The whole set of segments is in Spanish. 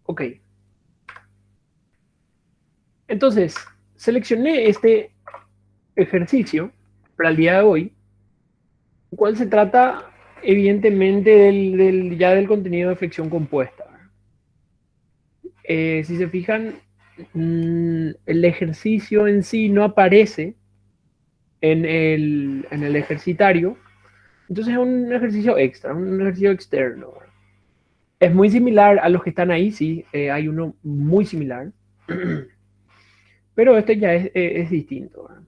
Ok. Entonces, seleccioné este ejercicio para el día de hoy, el cual se trata evidentemente ya del contenido de flexión compuesta. Si se fijan, el ejercicio en sí no aparece en el ejercitario, entonces es un ejercicio extra, un ejercicio externo. Es muy similar a los que están ahí, sí, hay uno muy similar, pero este ya es distinto. ¿Verdad?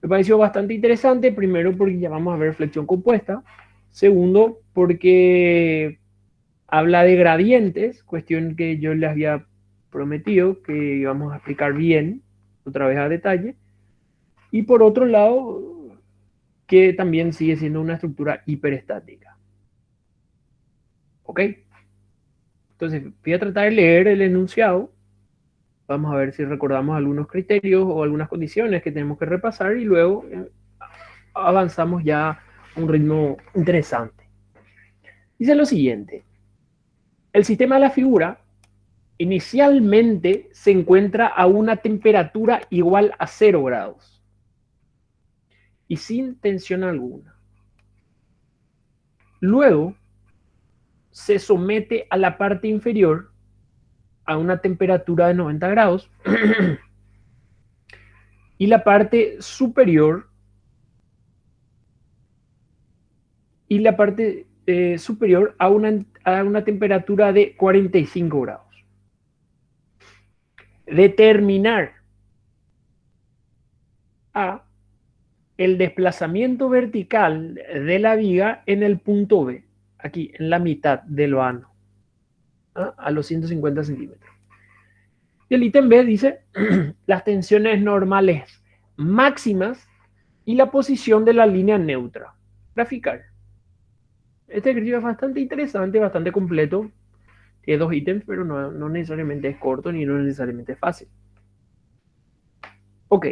Me pareció bastante interesante, primero porque ya vamos a ver flexión compuesta, segundo porque habla de gradientes, cuestión que yo les había prometido que íbamos a explicar bien, otra vez a detalle, y por otro lado, que también sigue siendo una estructura hiperestática. ¿Ok? Entonces, voy a tratar de leer el enunciado. Vamos a ver si recordamos algunos criterios o algunas condiciones que tenemos que repasar y luego avanzamos ya a un ritmo interesante. Dice lo siguiente. El sistema de la figura inicialmente se encuentra a una temperatura igual a 0 grados y sin tensión alguna. Luego se somete a la parte inferior a una temperatura de 90 grados y la parte superior superior a una temperatura de 45 grados. Determinar a el desplazamiento vertical de la viga en el punto B, aquí en la mitad del vano, a los 150 centímetros. Y el ítem B dice las tensiones normales máximas y la posición de la línea neutra. Graficar. Este ejercicio es bastante interesante, bastante completo. Tiene dos ítems, pero no necesariamente es corto ni no necesariamente es fácil. Ok.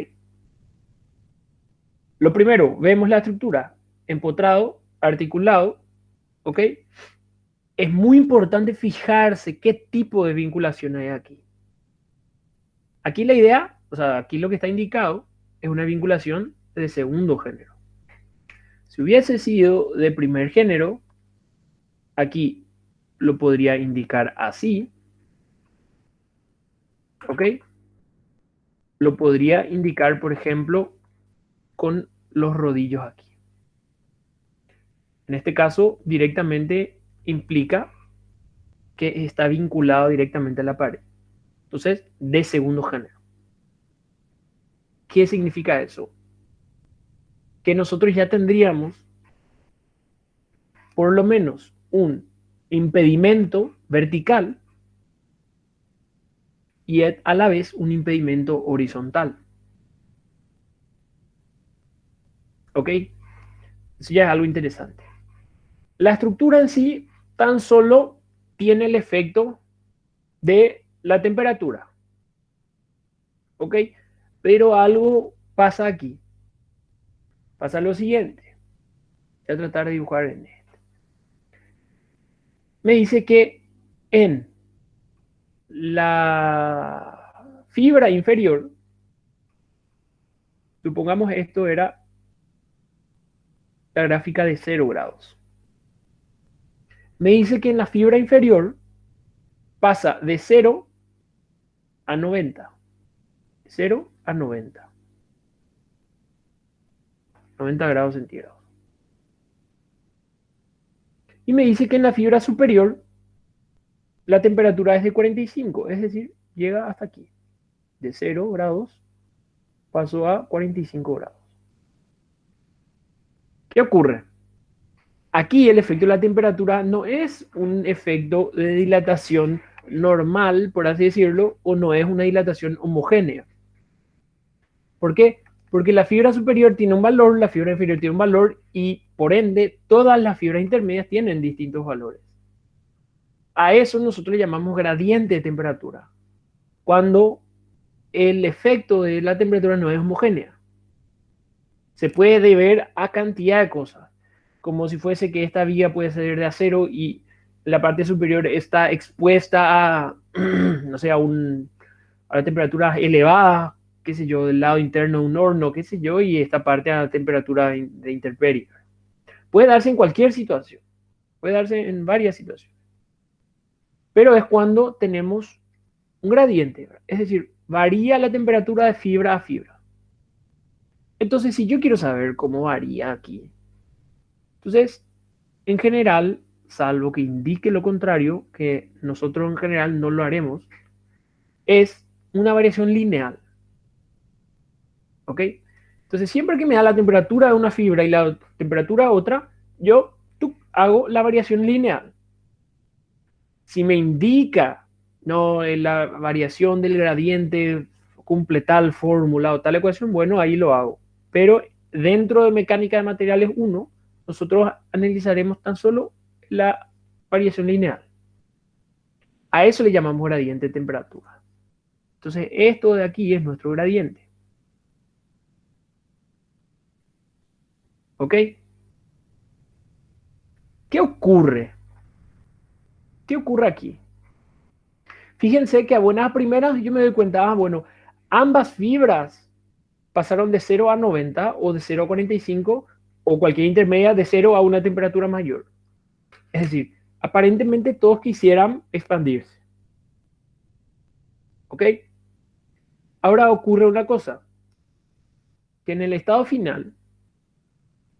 Lo primero, vemos la estructura. Empotrado, articulado. Ok. Es muy importante fijarse qué tipo de vinculación hay aquí. Aquí la idea, o sea, aquí lo que está indicado es una vinculación de segundo género. Si hubiese sido de primer género, aquí lo podría indicar así, ¿ok? Lo podría indicar, por ejemplo, con los rodillos aquí. En este caso, directamente implica que está vinculado directamente a la pared. Entonces, de segundo género. ¿Qué significa eso? Que nosotros ya tendríamos por lo menos un impedimento vertical y a la vez un impedimento horizontal. ¿Ok? Eso ya es algo interesante. La estructura en sí tan solo tiene el efecto de la temperatura. ¿Ok? Pero algo pasa aquí. Pasa lo siguiente. Voy a tratar de dibujar en esto. Me dice que en la fibra inferior, supongamos esto era la gráfica de 0 grados. Me dice que en la fibra inferior pasa de 0 a 90. 0 a 90. 90 grados centígrados. Y me dice que en la fibra superior la temperatura es de 45, es decir, llega hasta aquí. De 0 grados pasó a 45 grados. ¿Qué ocurre? Aquí el efecto de la temperatura no es un efecto de dilatación normal, por así decirlo, o no es una dilatación homogénea. ¿Por qué? Porque la fibra superior tiene un valor, la fibra inferior tiene un valor y por ende todas las fibras intermedias tienen distintos valores. A eso nosotros le llamamos gradiente de temperatura, cuando el efecto de la temperatura no es homogénea. Se puede deber a cantidad de cosas, como si fuese que esta viga puede ser de acero y la parte superior está expuesta a, no sé, a la temperatura elevada, qué sé yo, del lado interno de un horno, qué sé yo, y esta parte a temperatura de intemperie. Puede darse en cualquier situación, puede darse en varias situaciones, pero es cuando tenemos un gradiente, es decir, varía la temperatura de fibra a fibra. Entonces, si yo quiero saber cómo varía aquí, entonces, en general, salvo que indique lo contrario, que nosotros en general no lo haremos, es una variación lineal. ¿Ok? Entonces, siempre que me da la temperatura de una fibra y la temperatura de otra, yo hago la variación lineal. Si me indica no, la variación del gradiente cumple tal fórmula o tal ecuación, bueno, ahí lo hago. Pero dentro de mecánica de materiales 1, nosotros analizaremos tan solo la variación lineal. A eso le llamamos gradiente de temperatura. Entonces, esto de aquí es nuestro gradiente. ¿Ok? ¿Qué ocurre? ¿Qué ocurre aquí? Fíjense que a buenas primeras yo me doy cuenta, bueno, ambas fibras pasaron de 0 a 90 o de 0 a 45 o cualquier intermedia de 0 a una temperatura mayor. Es decir, aparentemente todos quisieran expandirse. ¿Ok? Ahora ocurre una cosa, que en el estado final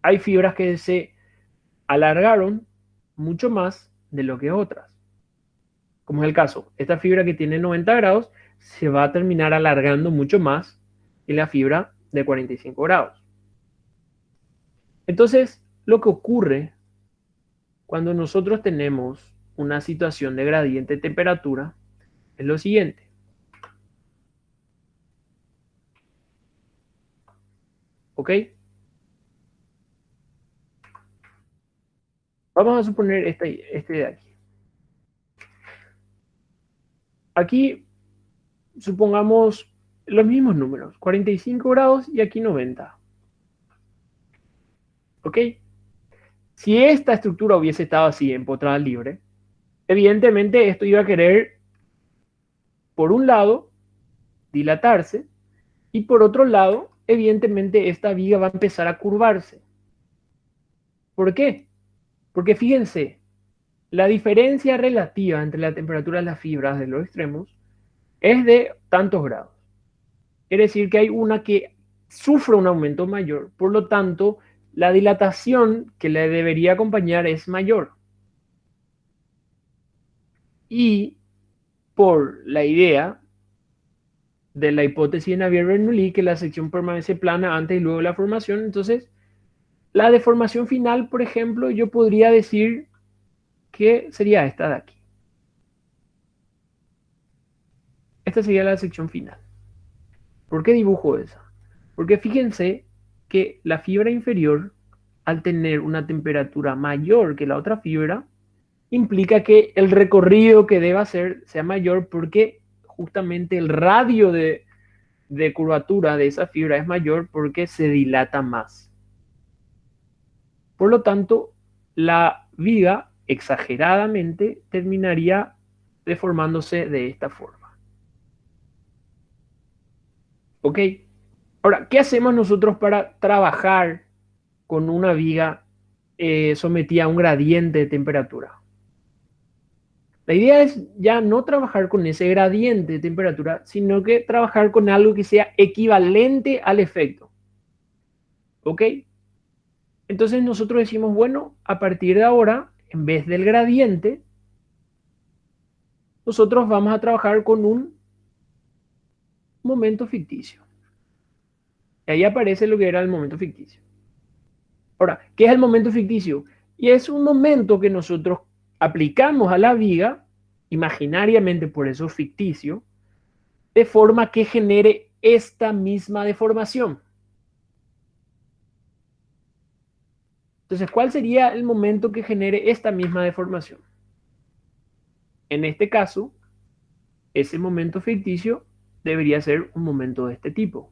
hay fibras que se alargaron mucho más de lo que otras. Como es el caso, esta fibra que tiene 90 grados se va a terminar alargando mucho más que la fibra de 45 grados. Entonces, lo que ocurre cuando nosotros tenemos una situación de gradiente de temperatura es lo siguiente. ¿Ok? Vamos a suponer este de aquí. Aquí supongamos los mismos números, 45 grados y aquí 90. ¿Ok? Si esta estructura hubiese estado así empotrada libre, evidentemente esto iba a querer, por un lado, dilatarse y por otro lado, evidentemente esta viga va a empezar a curvarse. ¿Por qué? Porque fíjense, la diferencia relativa entre la temperatura de las fibras de los extremos es de tantos grados. Quiere decir que hay una que sufre un aumento mayor, por lo tanto, la dilatación que le debería acompañar es mayor. Y por la idea de la hipótesis de Navier-Bernoulli, que la sección permanece plana antes y luego de la formación, entonces la deformación final, por ejemplo, yo podría decir que sería esta de aquí. Esta sería la sección final. ¿Por qué dibujo esa? Porque fíjense que la fibra inferior, al tener una temperatura mayor que la otra fibra, implica que el recorrido que deba hacer sea mayor porque justamente el radio de curvatura de esa fibra es mayor porque se dilata más. Por lo tanto, la viga exageradamente terminaría deformándose de esta forma. ¿Ok? Ahora, ¿qué hacemos nosotros para trabajar con una viga sometida a un gradiente de temperatura? La idea es ya no trabajar con ese gradiente de temperatura, sino que trabajar con algo que sea equivalente al efecto. ¿Ok? Entonces nosotros decimos, bueno, a partir de ahora, en vez del gradiente, nosotros vamos a trabajar con un momento ficticio. Y ahí aparece lo que era el momento ficticio. Ahora, ¿qué es el momento ficticio? Y es un momento que nosotros aplicamos a la viga, imaginariamente por eso ficticio, de forma que genere esta misma deformación. Entonces, ¿cuál sería el momento que genere esta misma deformación? En este caso, ese momento ficticio debería ser un momento de este tipo.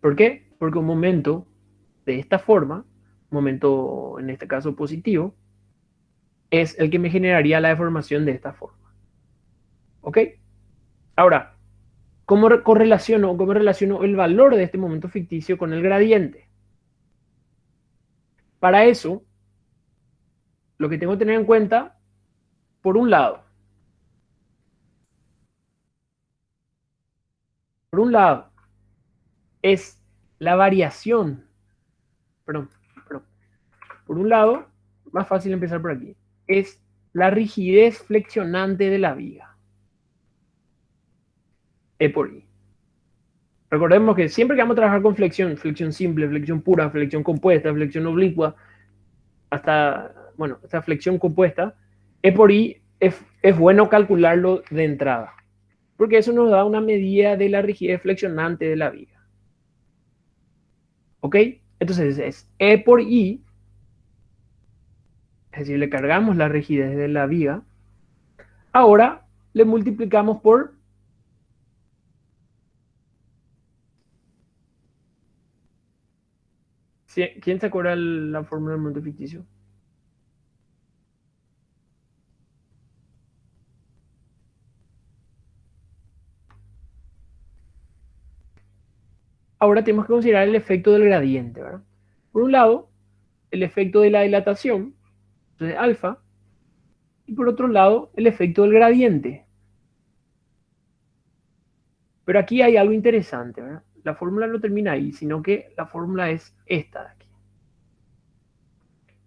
¿Por qué? Porque un momento de esta forma, momento en este caso positivo, es el que me generaría la deformación de esta forma. ¿Ok? Ahora, ¿cómo relaciono el valor de este momento ficticio con el gradiente? Para eso, lo que tengo que tener en cuenta, por un lado, es la variación, perdón, perdón, por un lado, más fácil empezar por aquí, es la rigidez flexionante de la viga, E por I. Recordemos que siempre que vamos a trabajar con flexión, flexión simple, flexión pura, flexión compuesta, flexión oblicua, hasta, bueno, esta flexión compuesta, E por I es bueno calcularlo de entrada, porque eso nos da una medida de la rigidez flexionante de la viga. ¿Ok? Entonces es E por I, es decir, le cargamos la rigidez de la viga. Ahora le multiplicamos por... ¿Quién se acuerda la fórmula del momento ficticio? Ahora tenemos que considerar el efecto del gradiente, ¿verdad? Por un lado, el efecto de la dilatación, entonces alfa, y por otro lado, el efecto del gradiente. Pero aquí hay algo interesante, ¿verdad? La fórmula no termina ahí, sino que la fórmula es esta de aquí.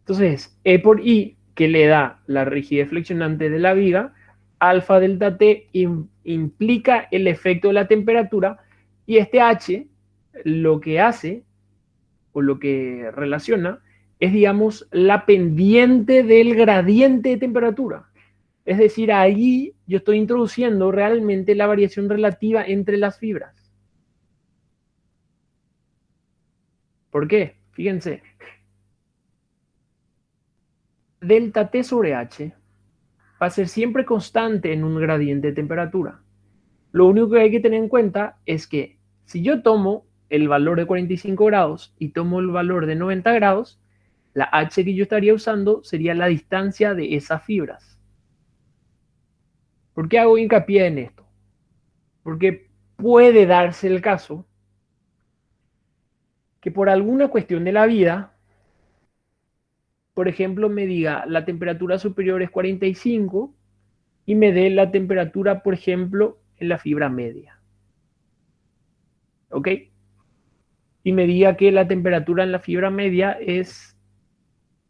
Entonces, E por I, que le da la rigidez flexionante de la viga, alfa delta T implica el efecto de la temperatura, y este H lo que hace, o lo que relaciona, es, digamos, la pendiente del gradiente de temperatura. Es decir, ahí yo estoy introduciendo realmente la variación relativa entre las fibras. ¿Por qué? Fíjense. Delta T sobre H va a ser siempre constante en un gradiente de temperatura. Lo único que hay que tener en cuenta es que si yo tomo el valor de 45 grados y tomo el valor de 90 grados, la H que yo estaría usando sería la distancia de esas fibras. ¿Por qué hago hincapié en esto? Porque puede darse el caso que por alguna cuestión de la vida, por ejemplo, me diga la temperatura superior es 45 y me dé la temperatura, por ejemplo, en la fibra media. ¿Ok? Y me diga que la temperatura en la fibra media es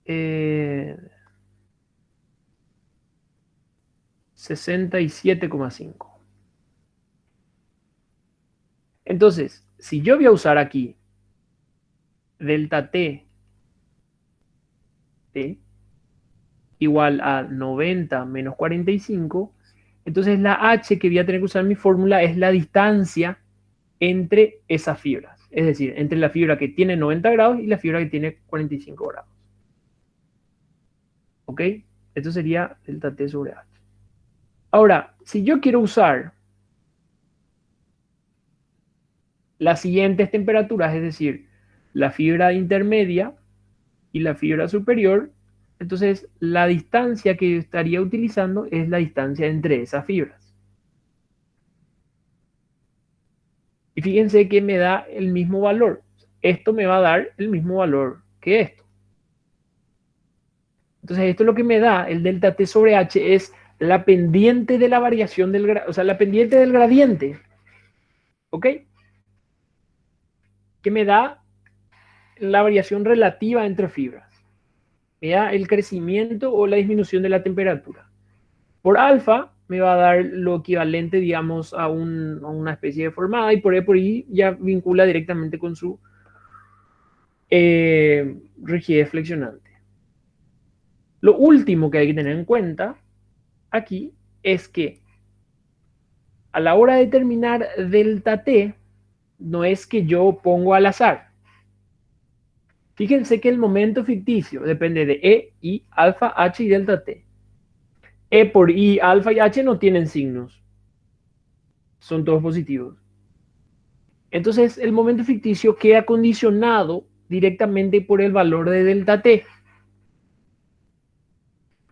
67,5. Entonces, si yo voy a usar aquí delta T, T igual a 90 menos 45, entonces la H que voy a tener que usar en mi fórmula es la distancia entre esas fibras. Es decir, entre la fibra que tiene 90 grados y la fibra que tiene 45 grados. ¿Ok? Esto sería delta T sobre H. Ahora, si yo quiero usar las siguientes temperaturas, es decir, la fibra intermedia y la fibra superior, entonces la distancia que estaría utilizando es la distancia entre esas fibras. Y fíjense que me da el mismo valor. Esto me va a dar el mismo valor que esto. Entonces esto lo que me da, el delta T sobre H, es la pendiente de la variación o sea, la pendiente del gradiente. ¿Ok? Que me da la variación relativa entre fibras. Me da el crecimiento o la disminución de la temperatura. Por alfa me va a dar lo equivalente, digamos, a una especie de formada, y por ahí ya vincula directamente con su rigidez flexionante. Lo último que hay que tener en cuenta aquí es que a la hora de determinar delta T, no es que yo pongo al azar. Fíjense que el momento ficticio depende de E, I, alfa, H y delta T. E por I, alfa y H no tienen signos. Son todos positivos. Entonces el momento ficticio queda condicionado directamente por el valor de delta T.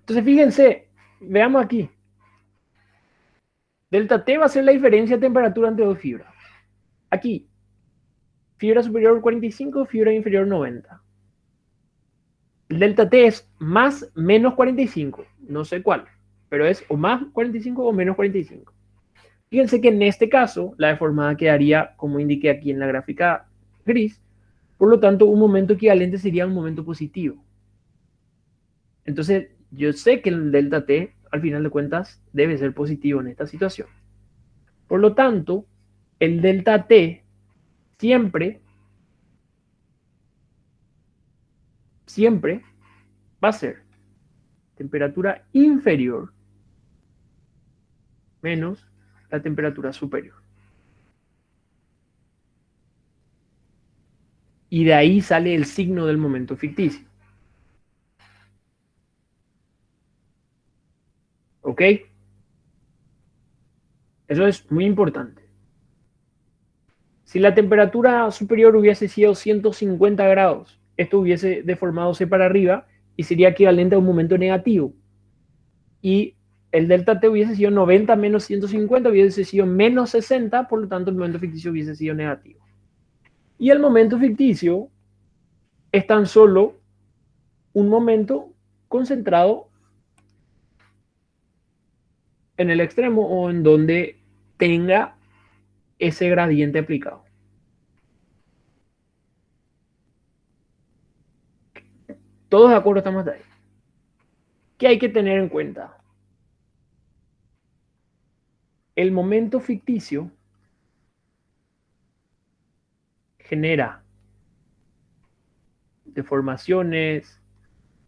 Entonces, fíjense, veamos aquí. Delta T va a ser la diferencia de temperatura entre dos fibras. Aquí, fibra superior 45, fibra inferior 90. El delta T es más menos 45, no sé cuál, pero es o más 45 o menos 45. Fíjense que en este caso la deformada quedaría como indiqué aquí en la gráfica gris, por lo tanto un momento equivalente sería un momento positivo. Entonces yo sé que el delta T al final de cuentas debe ser positivo en esta situación. Por lo tanto, el delta T siempre, siempre va a ser temperatura inferior menos la temperatura superior. Y de ahí sale el signo del momento ficticio. ¿Ok? Eso es muy importante. Si la temperatura superior hubiese sido 150 grados, esto hubiese deformadose para arriba y sería equivalente a un momento negativo. Y el delta T hubiese sido 90 menos 150, hubiese sido menos 60, por lo tanto el momento ficticio hubiese sido negativo. Y el momento ficticio es tan solo un momento concentrado en el extremo o en donde tenga ese gradiente aplicado. Todos de acuerdo estamos ahí. ¿Qué hay que tener en cuenta? El momento ficticio genera deformaciones,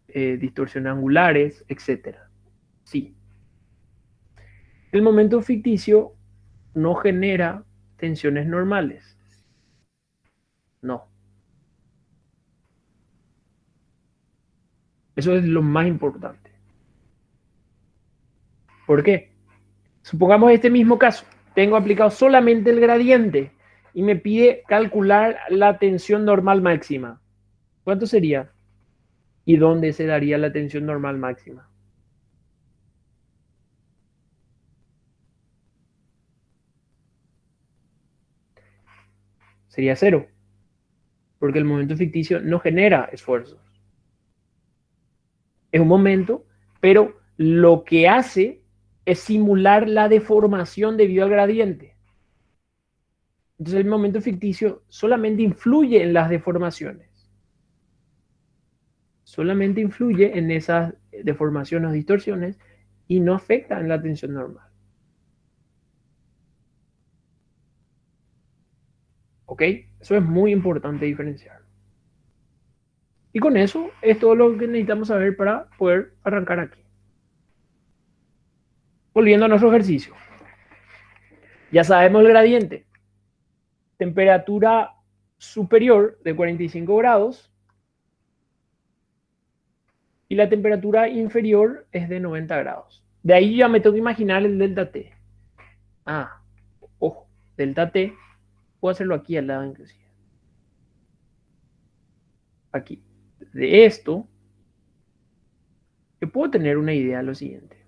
distorsiones angulares, etcétera. Sí. El momento ficticio no genera tensiones normales. No. Eso es lo más importante. ¿Por qué? Supongamos este mismo caso. Tengo aplicado solamente el gradiente y me pide calcular la tensión normal máxima. ¿Cuánto sería? ¿Y dónde se daría la tensión normal máxima? Sería cero, porque el momento ficticio no genera esfuerzos. Es un momento, pero lo que hace es simular la deformación debido al gradiente. Entonces el momento ficticio solamente influye en las deformaciones. Solamente influye en esas deformaciones o distorsiones y no afecta en la tensión normal. ¿Ok? Eso es muy importante diferenciar. Y con eso es todo lo que necesitamos saber para poder arrancar aquí. Volviendo a nuestro ejercicio. Ya sabemos el gradiente. Temperatura superior de 45 grados y la temperatura inferior es de 90 grados. De ahí ya me tengo que imaginar el delta T. Ah, ojo, delta T, puedo hacerlo aquí al lado inclusive. Aquí. De esto, yo puedo tener una idea de lo siguiente.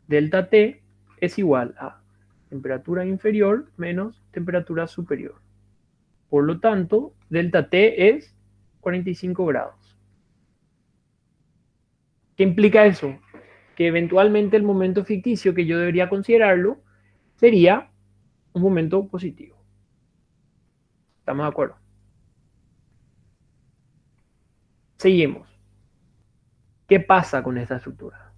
Delta T es igual a temperatura inferior menos temperatura superior. Por lo tanto, delta T es 45 grados. ¿Qué implica eso? Que eventualmente el momento ficticio que yo debería considerarlo sería un momento positivo. ¿Estamos de acuerdo? Seguimos. ¿Qué pasa con esta estructura?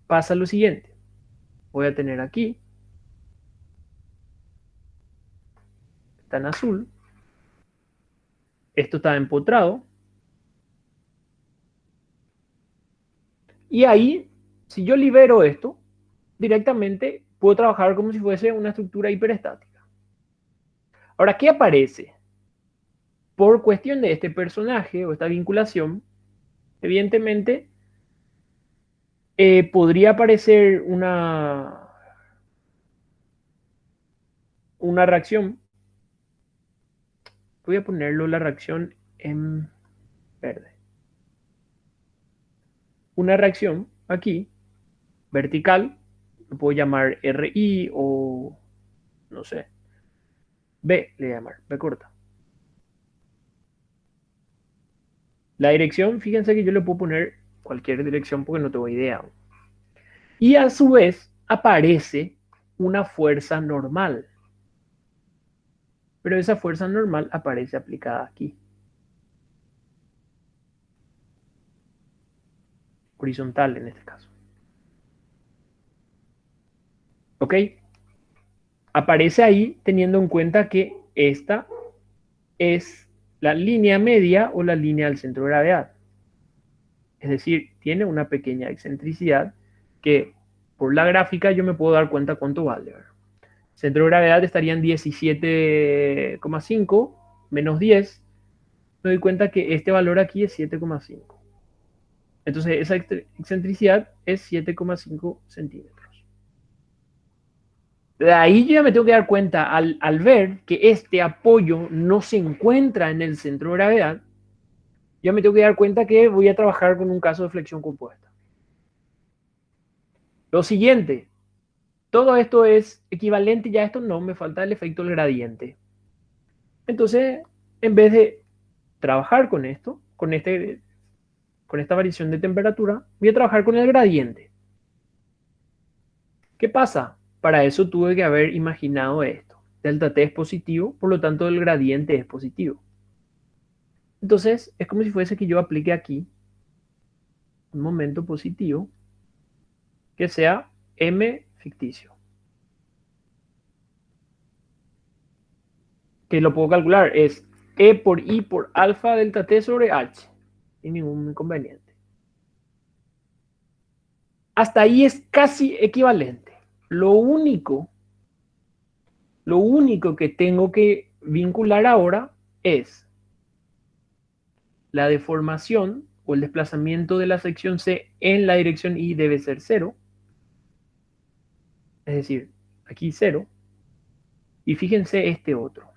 Pasa lo siguiente. Voy a tener aquí, está en azul, esto está empotrado, y ahí, si yo libero esto, directamente puedo trabajar como si fuese una estructura hiperestática. Ahora, ¿qué aparece? Por cuestión de este personaje o esta vinculación, evidentemente podría aparecer una reacción voy a ponerlo la reacción en verde. Una reacción aquí, vertical, lo puedo llamar RI o no sé, B, le voy a llamar, B corta. La dirección, fíjense que yo le puedo poner cualquier dirección porque no tengo idea. Y a su vez aparece una fuerza normal. Pero esa fuerza normal aparece aplicada aquí. Horizontal en este caso. ¿Ok? Aparece ahí teniendo en cuenta que esta es la línea media o la línea del centro de gravedad. Es decir, tiene una pequeña excentricidad que por la gráfica yo me puedo dar cuenta cuánto vale. ¿Verdad? Centro de gravedad estaría en 17,5 menos 10. Me doy cuenta que este valor aquí es 7,5. Entonces esa excentricidad es 7,5 centímetros. De ahí yo ya me tengo que dar cuenta al ver que este apoyo no se encuentra en el centro de gravedad, yo me tengo que dar cuenta que voy a trabajar con un caso de flexión compuesta. Lo siguiente, todo esto es equivalente, ya esto no, me falta el efecto del gradiente. Entonces, en vez de trabajar con esto, con esta variación de temperatura, voy a trabajar con el gradiente. ¿Qué pasa? Para eso tuve que haber imaginado esto. Delta T es positivo, por lo tanto el gradiente es positivo. Entonces, es como si fuese que yo aplique aquí un momento positivo que sea M ficticio. Que lo puedo calcular, es E por I por alfa delta T sobre H. Sin ningún inconveniente. Hasta ahí es casi equivalente. Lo único que tengo que vincular ahora es la deformación o el desplazamiento de la sección C en la dirección Y debe ser 0. Es decir, aquí 0. Y fíjense este otro.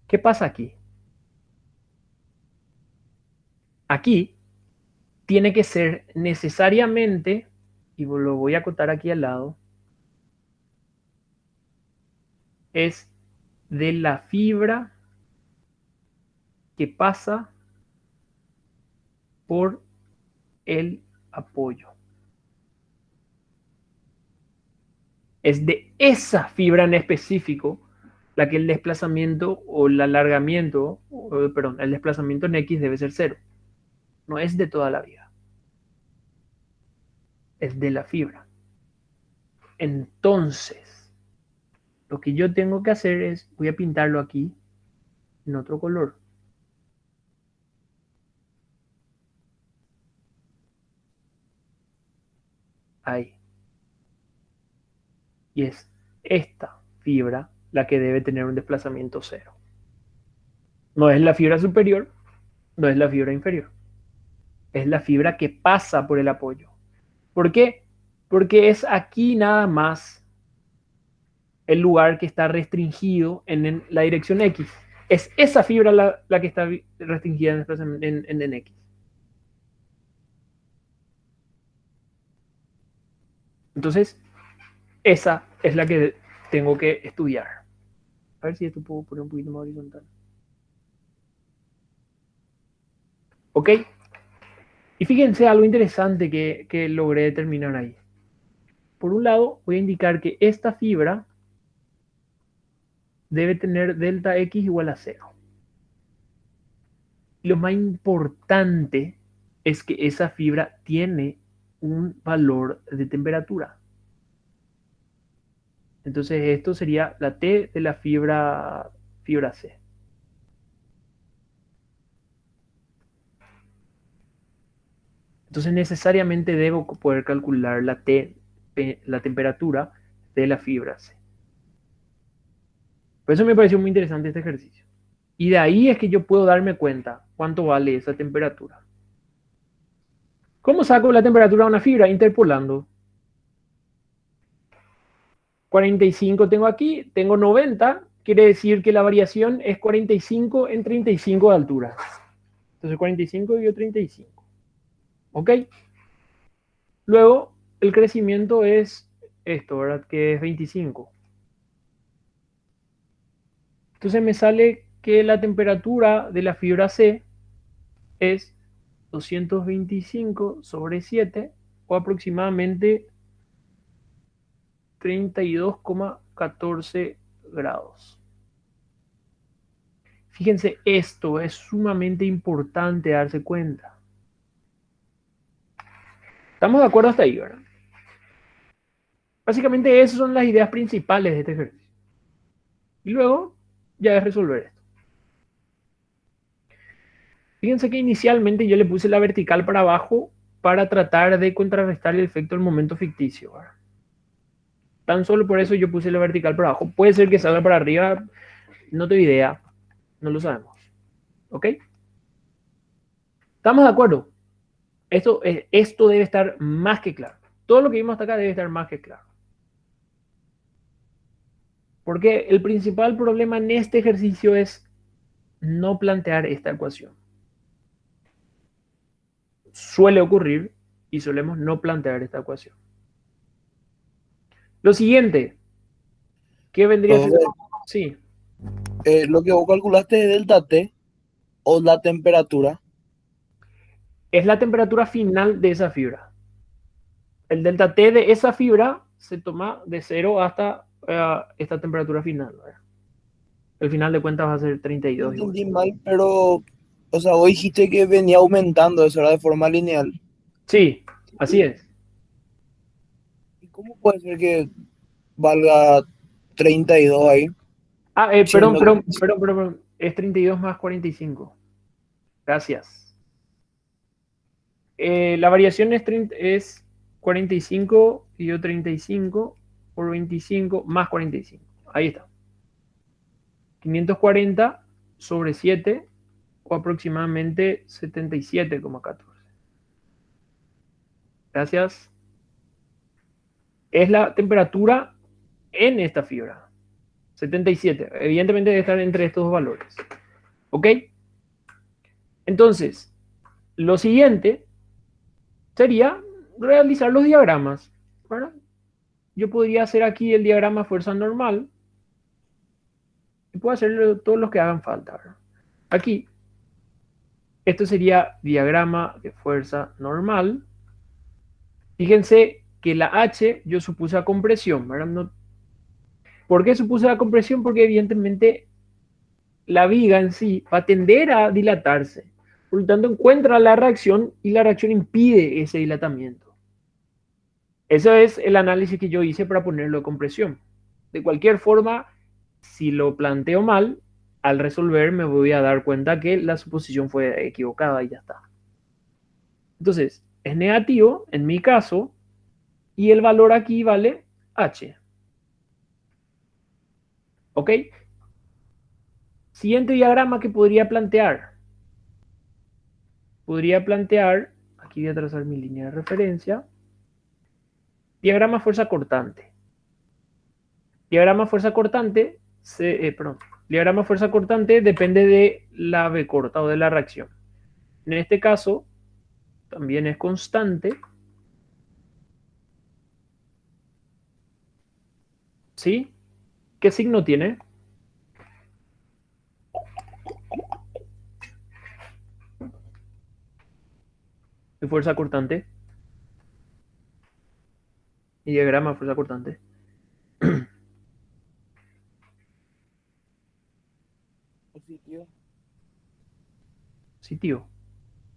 ¿Qué pasa aquí? Aquí tiene que ser necesariamente, y lo voy a acotar aquí al lado, es de la fibra que pasa por el apoyo. Es de esa fibra en específico la que el desplazamiento o el alargamiento, perdón, el desplazamiento en X debe ser 0. No es de toda la vida. Es de la fibra. Entonces, lo que yo tengo que hacer es, voy a pintarlo aquí en otro color. Ahí. Y es esta fibra la que debe tener un desplazamiento 0. No es la fibra superior, no es la fibra inferior. Es la fibra que pasa por el apoyo. ¿Por qué? Porque es aquí nada más el lugar que está restringido en la dirección X. Es esa fibra la que está restringida en X. Entonces, esa es la que tengo que estudiar. A ver si esto puedo poner un poquito más horizontal. ¿Ok? Y fíjense algo interesante que logré determinar ahí. Por un lado, voy a indicar que esta fibra debe tener delta X igual a 0. Y lo más importante es que esa fibra tiene un valor de temperatura. Entonces esto sería la T de la fibra C. Entonces necesariamente debo poder calcular la temperatura de la fibra C. Por eso me pareció muy interesante este ejercicio. Y de ahí es que yo puedo darme cuenta cuánto vale esa temperatura. ¿Cómo saco la temperatura de una fibra? Interpolando. 45 tengo aquí, tengo 90, quiere decir que la variación es 45 en 35 de altura. Entonces 45 dividido 35. ¿Ok? Luego, el crecimiento es esto, ¿verdad? Que es 25. Entonces me sale que la temperatura de la fibra C es 225 sobre 7 o aproximadamente 32,14 grados. Fíjense, esto es sumamente importante darse cuenta. ¿Estamos de acuerdo hasta ahí, verdad? Básicamente esas son las ideas principales de este ejercicio. Y luego ya es resolver esto. Fíjense que inicialmente yo le puse la vertical para abajo para tratar de contrarrestar el efecto del momento ficticio, ¿verdad? Tan solo por eso yo puse la vertical para abajo. Puede ser que salga para arriba, no tengo idea, no lo sabemos. ¿Ok? ¿Estamos de acuerdo? Esto debe estar más que claro. Todo lo que vimos hasta acá debe estar más que claro. Porque el principal problema en este ejercicio es no plantear esta ecuación. Suele ocurrir y solemos no plantear esta ecuación. Lo siguiente, ¿qué vendría a ser? Entonces, Sí, lo que vos calculaste es delta T o la temperatura. es la temperatura final de esa fibra. El delta T de esa fibra se toma de 0 hasta esta temperatura final, ¿verdad? El final de cuentas va a ser 32 igual. Entendí mal, pero, o sea, vos dijiste que venía aumentando, eso era de forma lineal. Sí, así es. ¿Y cómo puede ser que valga 32 ahí? Perdón, Siendo que perdón. Es 32 más 45. Gracias. La variación es 45 y yo 35 por 25 más 45. Ahí está. 540 sobre 7 o aproximadamente 77,14. Gracias. Es la temperatura en esta fibra. 77. Evidentemente debe estar entre estos dos valores. ¿Ok? Entonces, lo siguiente sería realizar los diagramas. ¿Verdad? Yo podría hacer aquí el diagrama fuerza normal y puedo hacer todos los que hagan falta. ¿Verdad? Aquí, esto sería diagrama de fuerza normal. Fíjense que la H yo supuse a compresión, ¿verdad? No, ¿por qué supuse la compresión? Porque evidentemente la viga en sí va a tender a dilatarse. Por lo tanto, encuentra la reacción y la reacción impide ese dilatamiento. Ese es el análisis que yo hice para ponerlo de compresión. De cualquier forma, si lo planteo mal, al resolver me voy a dar cuenta que la suposición fue equivocada y ya está. Entonces, es negativo en mi caso y el valor aquí vale H. ¿Ok? Siguiente diagrama que podría plantear. Podría plantear, aquí voy a trazar mi línea de referencia, diagrama fuerza cortante. Diagrama fuerza cortante, diagrama fuerza cortante depende de la B corta o de la reacción. En este caso, también es constante, ¿sí? ¿Qué signo tiene? De fuerza cortante y diagrama fuerza cortante. positivo. Sí, tío.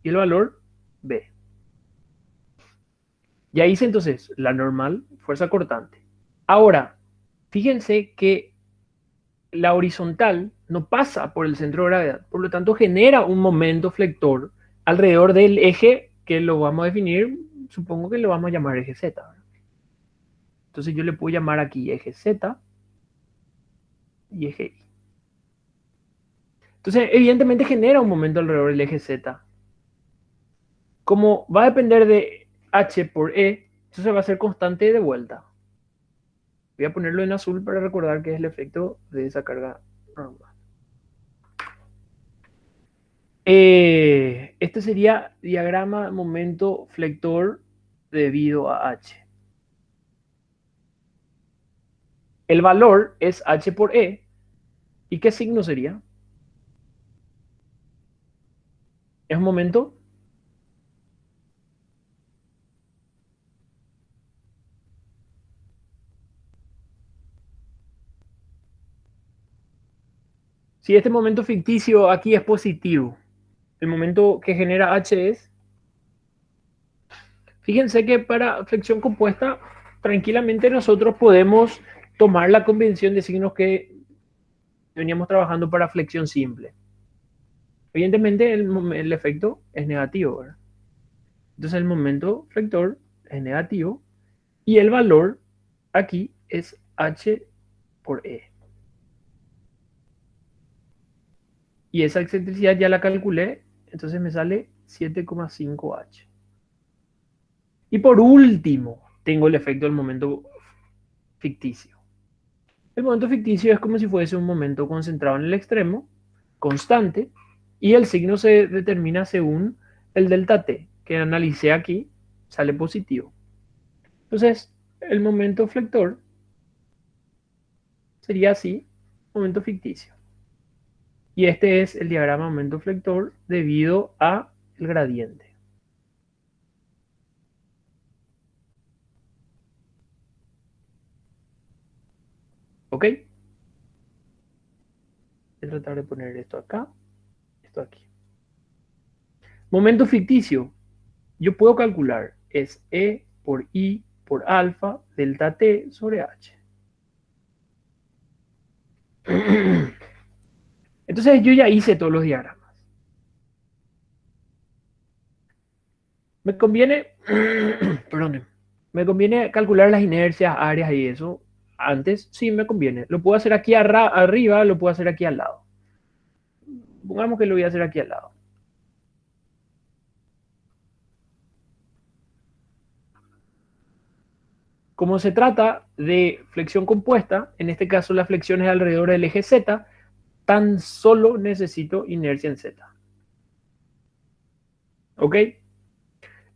Y el valor B. Ya hice entonces la normal, fuerza cortante. Ahora, fíjense que la horizontal no pasa por el centro de gravedad, por lo tanto genera un momento flector alrededor del eje que lo vamos a definir, supongo que lo vamos a llamar eje Z. Entonces yo le puedo llamar aquí eje Z y eje Y. Entonces evidentemente genera un momento alrededor del eje Z. Como va a depender de H por E, entonces va a ser constante de vuelta. Voy a ponerlo en azul para recordar que es el efecto de esa carga normal. Este sería diagrama momento flector debido a H. El valor es H por E. ¿Y qué signo sería? ¿Es un momento? Si este momento ficticio aquí es positivo, el momento que genera H es... Fíjense que para flexión compuesta, tranquilamente nosotros podemos tomar la convención de signos que veníamos trabajando para flexión simple. Evidentemente el efecto es negativo, ¿verdad? Entonces el momento flector es negativo y el valor aquí es H por E. Y esa excentricidad ya la calculé, entonces me sale 7,5H. Y por último, tengo el efecto del momento ficticio. El momento ficticio es como si fuese un momento concentrado en el extremo, constante, y el signo se determina según el delta t, que analicé aquí, sale positivo. Entonces, el momento flector sería así, momento ficticio. Y este es el diagrama momento flector debido a el gradiente. ¿Ok? Voy a tratar de poner esto acá, esto aquí. Momento ficticio. Yo puedo calcular, es E por I por alfa delta T sobre H. Entonces yo ya hice todos los diagramas. Me conviene, perdón, me conviene calcular las inercias, áreas y eso antes. Sí, me conviene. Lo puedo hacer aquí arriba, lo puedo hacer aquí al lado. Pongamos que lo voy a hacer aquí al lado. Como se trata de flexión compuesta, en este caso la flexión es alrededor del eje Z, tan solo necesito inercia en Z. ¿Ok?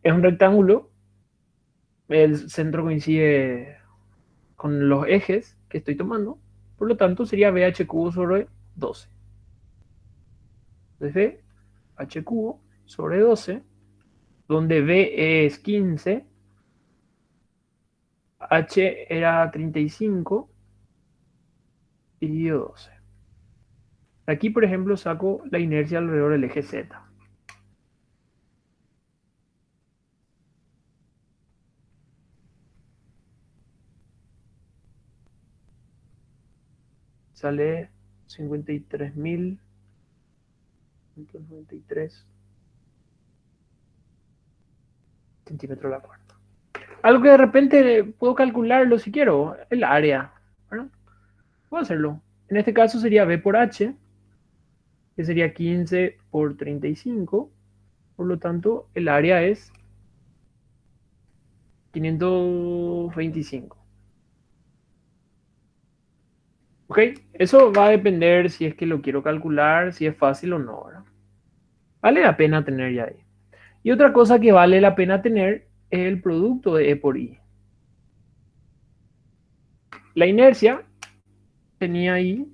Es un rectángulo, el centro coincide con los ejes que estoy tomando, por lo tanto sería BH cubo sobre 12. Entonces BH cubo sobre 12, donde B es 15, H era 35, dividido 12. Aquí, por ejemplo, saco la inercia alrededor del eje Z. Sale 53.193 centímetros la cuarta. Algo que de repente puedo calcularlo si quiero, el área. ¿Verdad? Puedo hacerlo. En este caso sería B por H, que sería 15 por 35. Por lo tanto, el área es 525. ¿Ok? Eso va a depender si es que lo quiero calcular, si es fácil o no, ¿verdad? Vale la pena tener ya ahí. Y otra cosa que vale la pena tener es el producto de E por I. La inercia tenía ahí,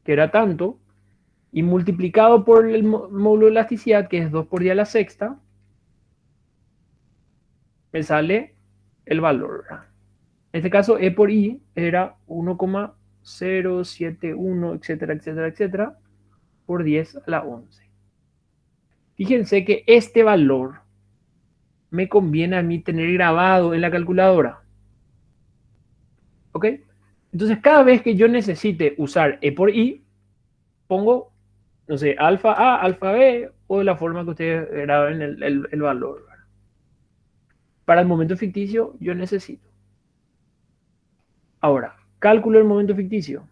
que era tanto, y multiplicado por el módulo de elasticidad, que es 2 por 10 a la sexta, me sale el valor. En este caso, E por I era 1,071, etcétera, etcétera, etcétera, por 10 a la 11. Fíjense que este valor me conviene a mí tener grabado en la calculadora. ¿Ok? Entonces, cada vez que yo necesite usar E por I, pongo, no sé, alfa A, alfa B, o de la forma que ustedes graben el valor. Para el momento ficticio, yo necesito. Ahora, cálculo el momento ficticio.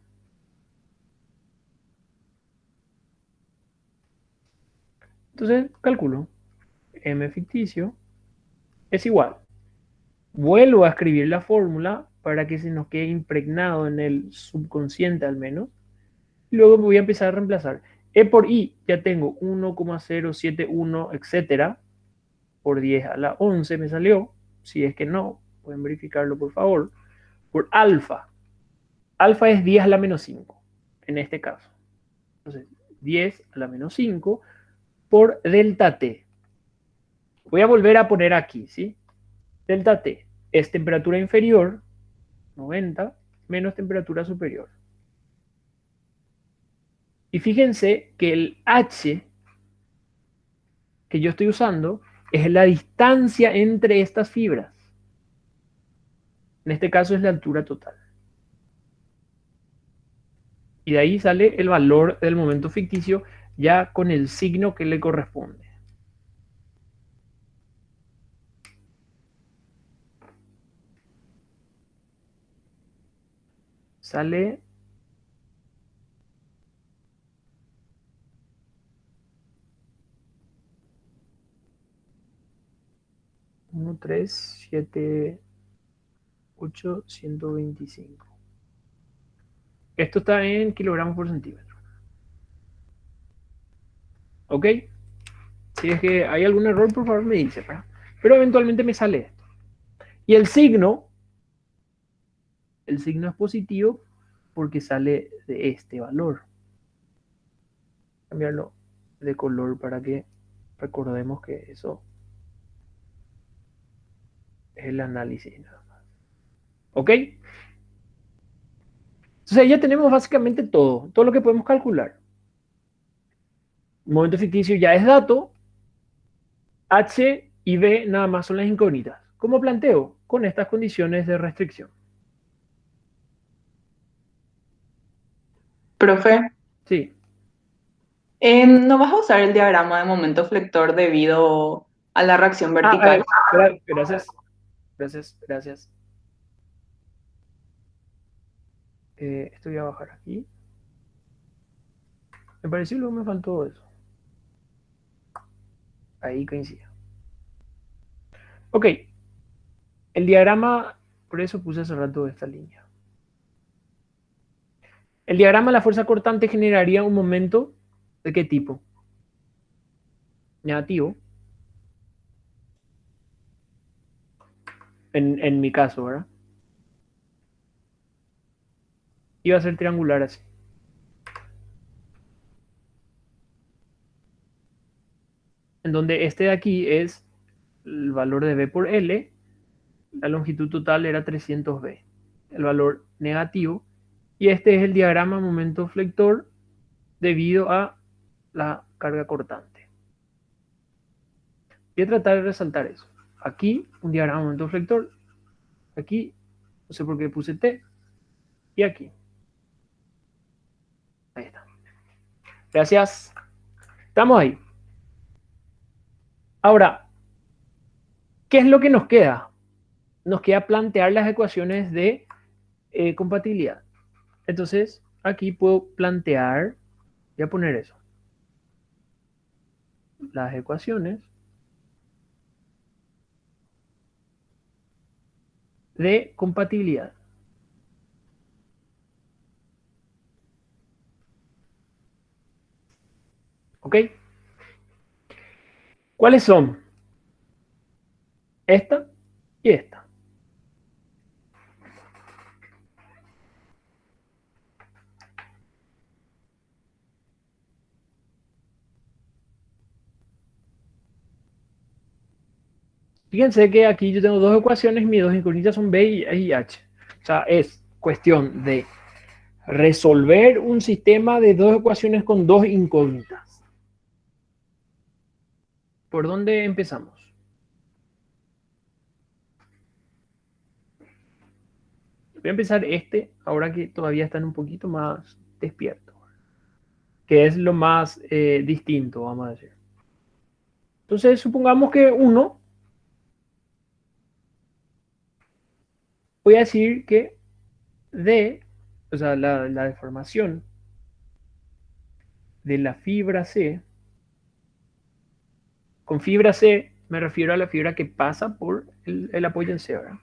Entonces, cálculo. m ficticio es igual. Vuelvo a escribir la fórmula para que se nos quede impregnado en el subconsciente al menos. Y luego voy a empezar a reemplazar. E por I ya tengo 1,071, etcétera. Por 10 a la 11 me salió. Si es que no, pueden verificarlo por favor. Por alfa. Alfa es 10 a la menos 5, en este caso. Entonces, 10 a la menos 5 por delta T. Voy a volver a poner aquí, ¿sí? Delta T es temperatura inferior, 90, menos temperatura superior. Y fíjense que el H que yo estoy usando es la distancia entre estas fibras. En este caso es la altura total. Y de ahí sale el valor del momento ficticio ya con el signo que le corresponde. Sale 1,378,125. Esto está en kilogramos por centímetro. ¿Ok? Si es que hay algún error, por favor me dice. Pero eventualmente me sale esto. Y el signo es positivo porque sale de este valor. Cambiarlo de color para que recordemos que eso es el análisis nada más. ¿Ok? Entonces ya tenemos básicamente todo lo que podemos calcular. El momento ficticio ya es dato. H y B nada más son las incógnitas. ¿Cómo planteo? Con estas condiciones de restricción. Profe, Sí. ¿no vas a usar el diagrama de momento flector debido a la reacción vertical? Gracias. Gracias. Esto voy a bajar aquí. Me pareció luego me faltó eso. Ahí coincide. Ok. El diagrama, por eso puse hace rato esta línea. El diagrama de la fuerza cortante generaría un momento ¿de qué tipo? Negativo. En mi caso, ¿verdad? Iba a ser triangular así. En donde este de aquí es el valor de B por L, la longitud total era 300B, el valor negativo, y este es el diagrama momento flector debido a la carga cortante. Voy a tratar de resaltar eso. Aquí un diagrama momento flector, aquí no sé por qué puse T, y aquí. Ahí está. Gracias. Estamos ahí. Ahora, ¿qué es lo que nos queda? Nos queda plantear las ecuaciones de compatibilidad. Entonces, aquí puedo plantear, voy a poner eso, las ecuaciones de compatibilidad. ¿Ok? ¿Cuáles son? Esta y esta. Fíjense que aquí yo tengo dos ecuaciones, mis dos incógnitas son B y H. O sea, es cuestión de resolver un sistema de dos ecuaciones con dos incógnitas. ¿Por dónde empezamos? Voy a empezar ahora que todavía están un poquito más despiertos, que es lo más distinto, vamos a decir. Entonces, supongamos que uno, voy a decir que D, o sea, la deformación de la fibra C, con fibra C Me refiero a la fibra que pasa por el apoyo en C, ¿verdad?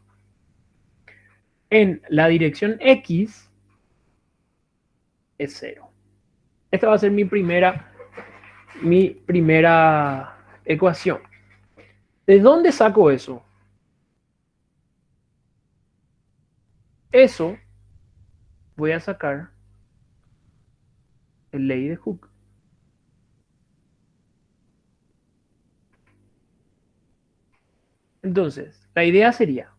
En la dirección X es 0. Esta va a ser mi primera ecuación. ¿De dónde saco eso? Eso voy a sacar el ley de Hooke. Entonces, la idea sería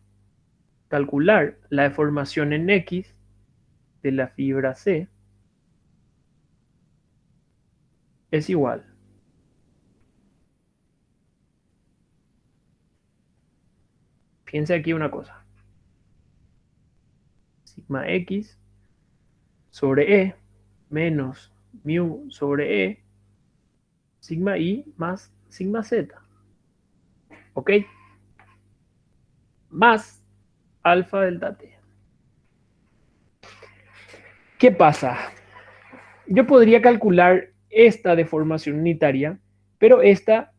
calcular la deformación en X de la fibra C es igual. Piense aquí una cosa. Sigma X sobre E menos mu sobre E, sigma I más sigma Z. ¿Ok? Más alfa delta T. ¿Qué pasa? Yo podría calcular esta deformación unitaria, pero esta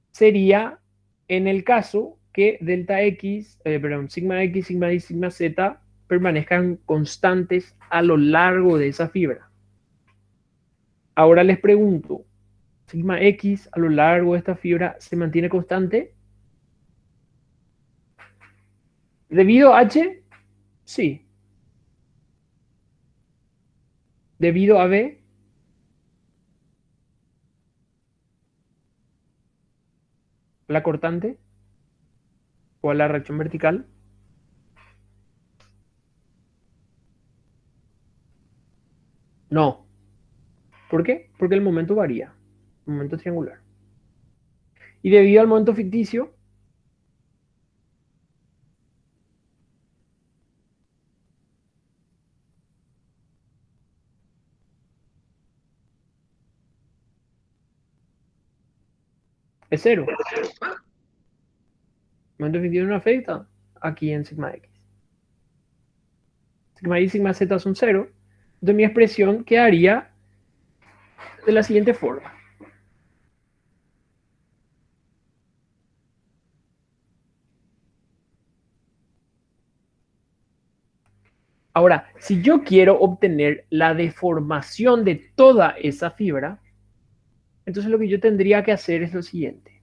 sería en el caso que delta X, sigma X, sigma Y, sigma Z permanezcan constantes a lo largo de esa fibra. Ahora les pregunto, sigma X a lo largo de esta fibra se mantiene constante. ¿Debido a H? Sí. ¿Debido a B? ¿La cortante? ¿O a la reacción vertical? No. ¿Por qué? Porque el momento varía. El momento triangular. Y debido al momento ficticio, es cero. El momento ficticio no afecta aquí en sigma X. Sigma Y y sigma Z son cero. Entonces mi expresión quedaría de la siguiente forma. Ahora, si yo quiero obtener la deformación de toda esa fibra, entonces lo que yo tendría que hacer es lo siguiente.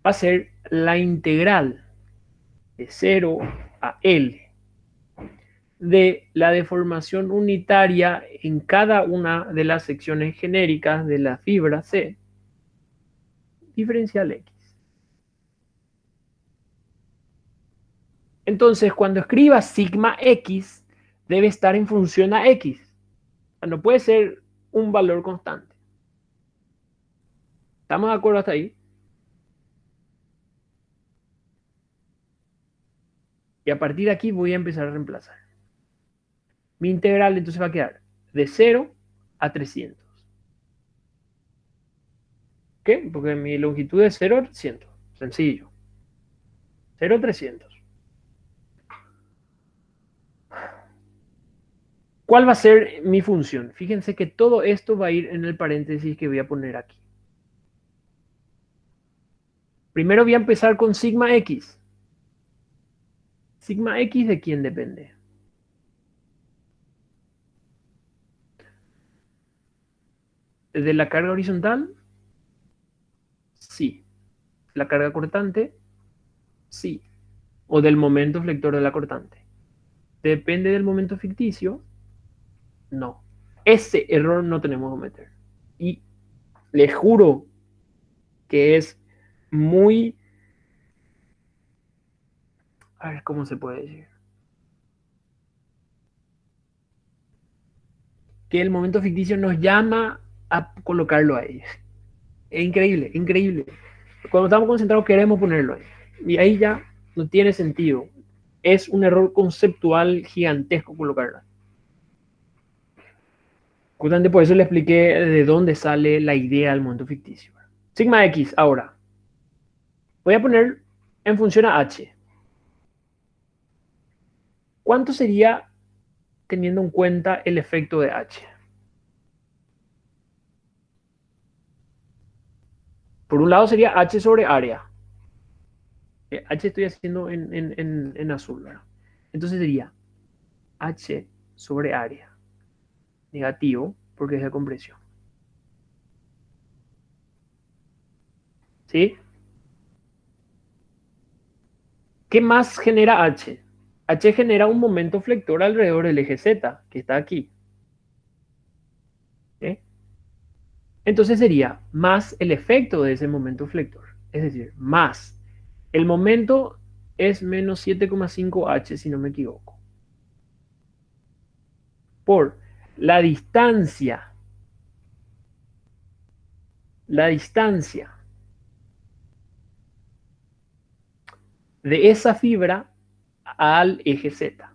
Va a ser la integral de 0 a L de la deformación unitaria en cada una de las secciones genéricas de la fibra C, diferencial X. Entonces, cuando escriba sigma X, debe estar en función a X. O sea, no puede ser un valor constante. ¿Estamos de acuerdo hasta ahí? Y a partir de aquí voy a empezar a reemplazar. Mi integral entonces va a quedar de 0 a 300. ¿Qué? Porque mi longitud es 0 a 300. Sencillo. 0 a 300. ¿Cuál va a ser mi función? Fíjense que todo esto va a ir en el paréntesis que voy a poner aquí. Primero voy a empezar con sigma X. ¿Sigma X de quién depende? ¿De la carga horizontal? Sí. ¿La carga cortante? Sí. ¿O del momento flector de la cortante? ¿Depende del momento ficticio? No. Ese error no tenemos que meter. Y les juro que es muy... A ver, ¿cómo se puede decir? Que el momento ficticio nos llama a colocarlo ahí. Es increíble, increíble. Cuando estamos concentrados queremos ponerlo ahí. Y ahí ya no tiene sentido. Es un error conceptual gigantesco colocarlo. Justamente por eso le expliqué de dónde sale la idea del momento ficticio. Sigma X, ahora. Voy a poner en función a H. ¿Cuánto sería teniendo en cuenta el efecto de H? Por un lado sería H sobre área. H estoy haciendo en azul, ¿verdad? Entonces sería H sobre área. Negativo, porque es de compresión. ¿Sí? ¿Qué más genera H? H genera un momento flector alrededor del eje Z, que está aquí. ¿Sí? Entonces sería más el efecto de ese momento flector. Es decir, más. El momento es menos 7,5 H, si no me equivoco. Por la distancia. La distancia de esa fibra al eje Z.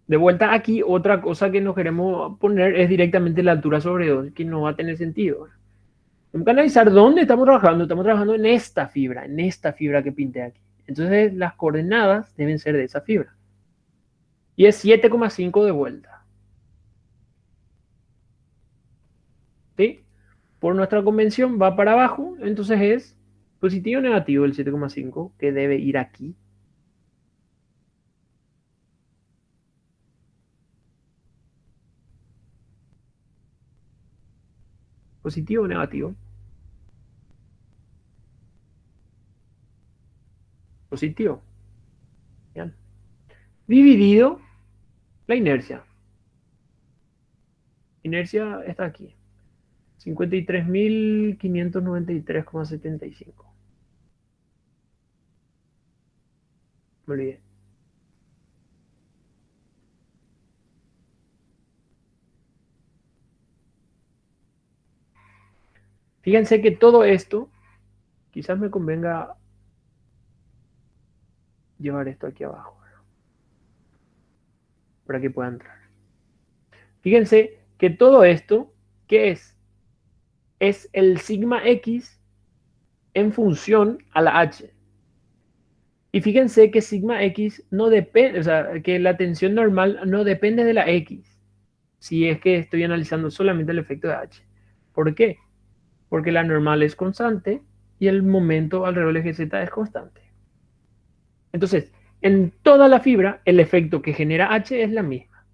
De vuelta aquí, otra cosa que nos queremos poner es directamente la altura sobre 2, que no va a tener sentido. Tenemos que analizar dónde estamos trabajando. Estamos trabajando en esta fibra que pinté aquí. Entonces las coordenadas deben ser de esa fibra. Y es 7,5 de vuelta. ¿Sí? Por nuestra convención va para abajo, entonces es positivo o negativo el 7,5 que debe ir aquí. Positivo o negativo. Positivo. Bien. Dividido la inercia. Inercia está aquí. 53.593,75. Me olvidé. Fíjense que todo esto, quizás me convenga llevar esto aquí abajo, para que pueda entrar. Fíjense que todo esto, ¿qué es? Es el sigma X en función a la H. Y fíjense que sigma X no depende, o sea, que la tensión normal no depende de la X, si es que estoy analizando solamente el efecto de H. ¿Por qué? Porque la normal es constante y el momento alrededor del eje Z es constante. Entonces, en toda la fibra, el efecto que genera H es la misma.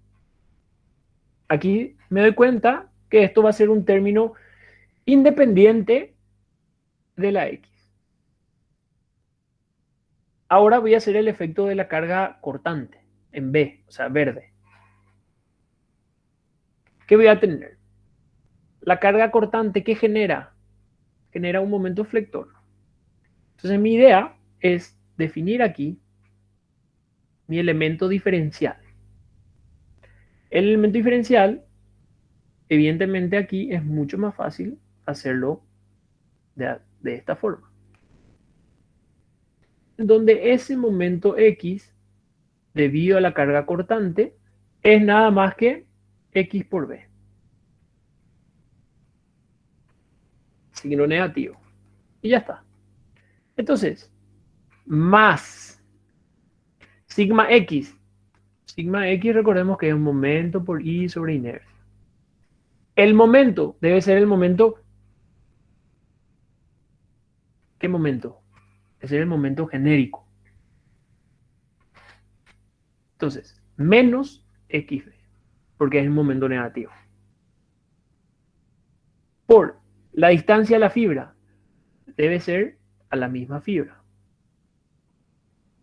Aquí me doy cuenta que esto va a ser un término independiente de la X. Ahora voy a hacer el efecto de la carga cortante en B, o sea, verde. ¿Qué voy a tener? La carga cortante que genera un momento flector. Entonces mi idea es definir aquí mi elemento diferencial. El elemento diferencial, evidentemente aquí es mucho más fácil hacerlo de esta forma. Donde ese momento X, debido a la carga cortante, es nada más que X por B. Signo negativo. Y ya está. Entonces, más sigma X. Sigma X, recordemos que es un momento por I sobre inercia. El momento debe ser el momento. ¿Qué momento? Debe ser el momento genérico. Entonces, menos XB, porque es el momento negativo. Por la distancia a la fibra, debe ser a la misma fibra.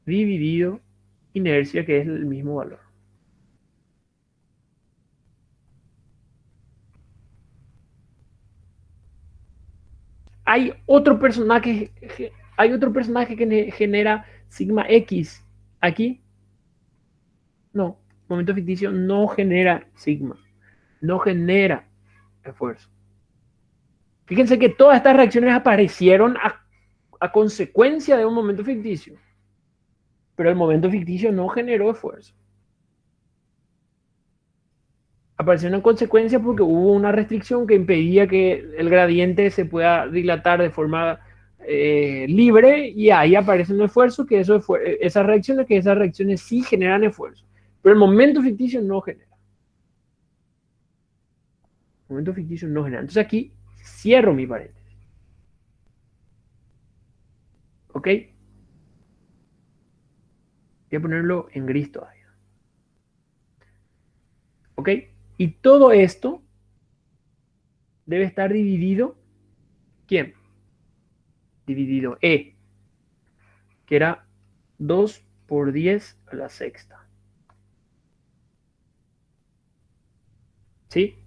Dividido inercia, que es el mismo valor. Hay otro personaje que genera sigma X aquí. No, momento ficticio no genera sigma, no genera esfuerzo. Fíjense que todas estas reacciones aparecieron a consecuencia de un momento ficticio, pero el momento ficticio no generó esfuerzo. Apareció en consecuencia porque hubo una restricción que impedía que el gradiente se pueda dilatar de forma libre, y ahí aparece un esfuerzo, que esas reacciones sí generan esfuerzo, pero el momento ficticio no genera. El momento ficticio no genera. Entonces aquí cierro mi paréntesis. ¿Ok? Voy a ponerlo en gris todavía. ¿Ok? Y todo esto debe estar dividido. ¿Quién? Dividido E, que era 2 por 10 a la sexta. ¿Sí?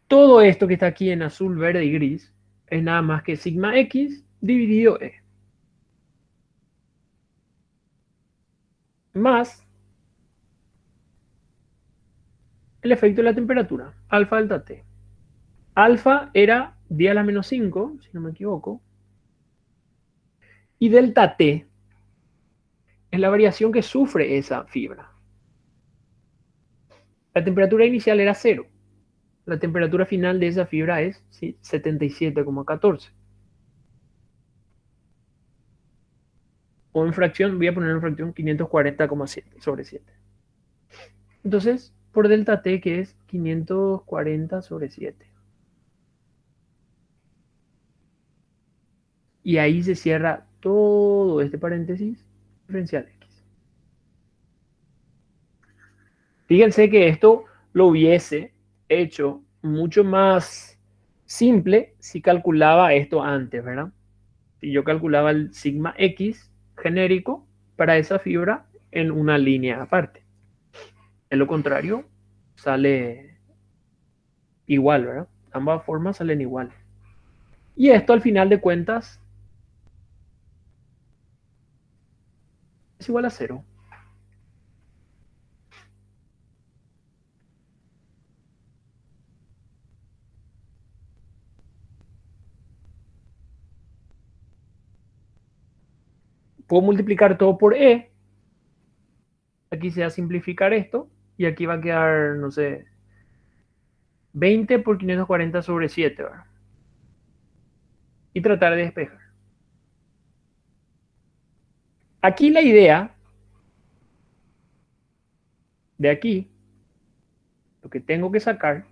Todo esto que está aquí en azul, verde y gris es nada más que sigma x dividido E. Más el efecto de la temperatura, alfa delta T. Alfa era 10 a la menos 5, si no me equivoco. Y delta T es la variación que sufre esa fibra. La temperatura inicial era 0. La temperatura final de esa fibra es 77,14. O en fracción, voy a poner en fracción 540,7 sobre 7. Entonces, por delta T, que es 540 sobre 7. Y ahí se cierra todo este paréntesis diferencial X. Fíjense que esto lo hubiese hecho mucho más simple si calculaba esto antes, ¿verdad? Si yo calculaba el sigma X genérico para esa fibra en una línea aparte. En lo contrario, sale igual, ¿verdad? Ambas formas salen igual. Y esto al final de cuentas es igual a cero. Puedo multiplicar todo por E. Aquí se va a simplificar esto. Y aquí va a quedar, no sé, 20 por 540 sobre 7, ¿verdad? Y tratar de despejar. Aquí la idea de aquí, lo que tengo que sacar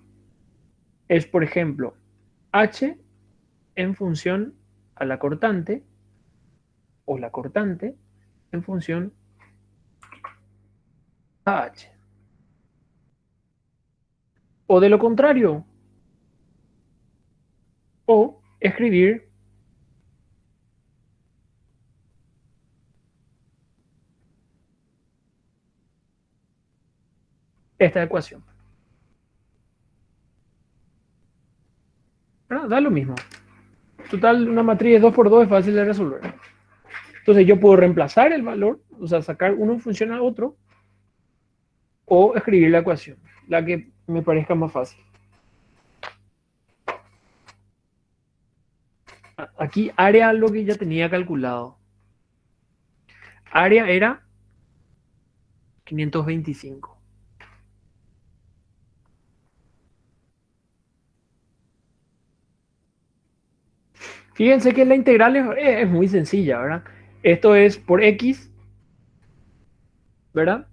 es, por ejemplo, H en función a la cortante o la cortante en función a H. O de lo contrario, o escribir esta ecuación. ¿Verdad? Da lo mismo. Total, una matriz 2 por 2 es fácil de resolver. Entonces yo puedo reemplazar el valor, o sea, sacar uno en función a otro, o escribir la ecuación, la que me parezca más fácil. Aquí área lo que ya tenía calculado. Área era 525. Fíjense que la integral es muy sencilla, ¿verdad? Esto es por x, ¿verdad?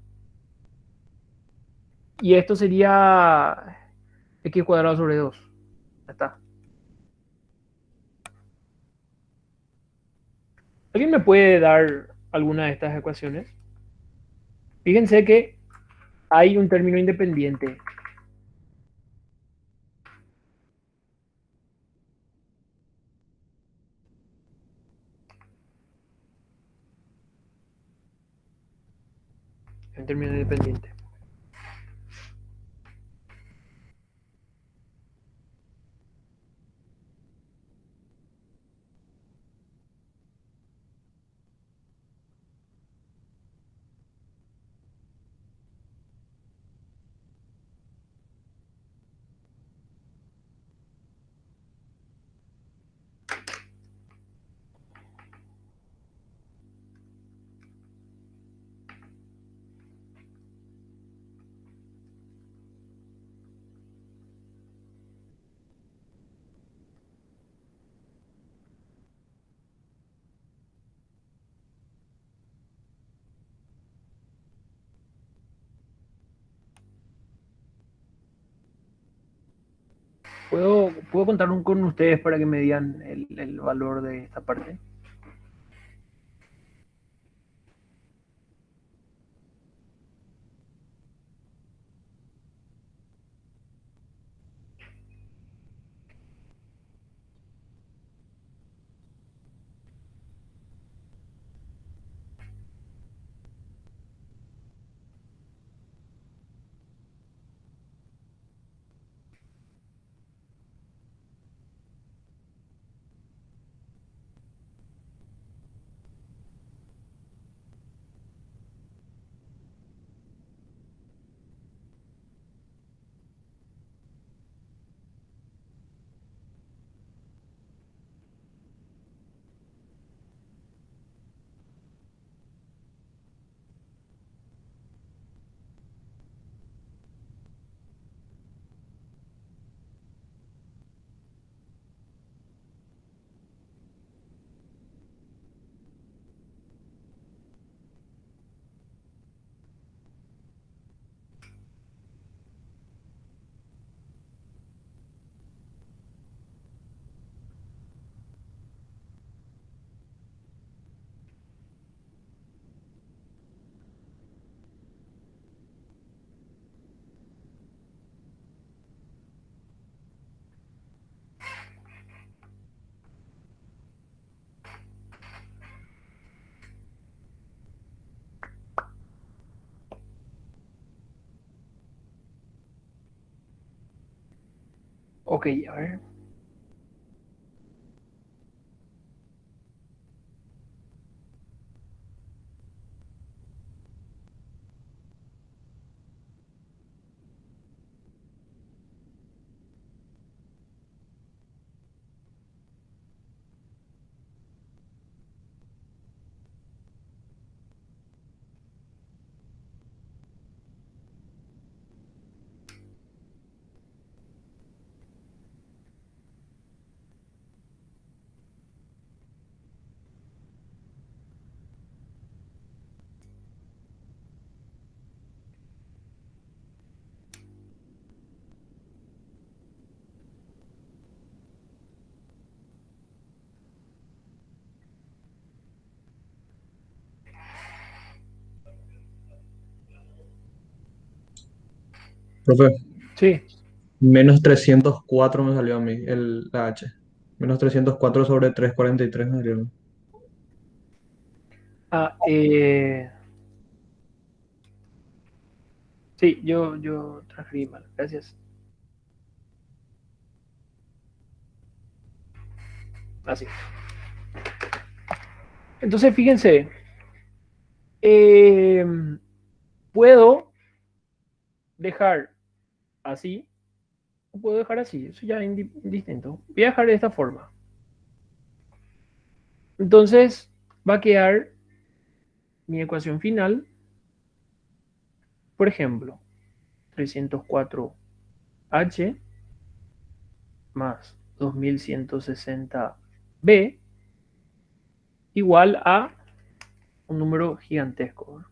Y esto sería x cuadrado sobre 2. Ya está. ¿Alguien me puede dar alguna de estas ecuaciones? Fíjense que hay un término independiente. Un término independiente. ¿Puedo contar con ustedes para que me digan el valor de esta parte? Ok, a ver. Profe, Sí. menos 304 me salió a mí la H. Menos 304 sobre 343 me salió a mí. Ah, sí, yo transcribí mal. Gracias. Así. Entonces, fíjense. eh, puedo dejar así o puedo dejar así. Eso ya es indistinto. Voy a dejar de esta forma. Entonces, va a quedar mi ecuación final. Por ejemplo, 304H más 2160B igual a un número gigantesco.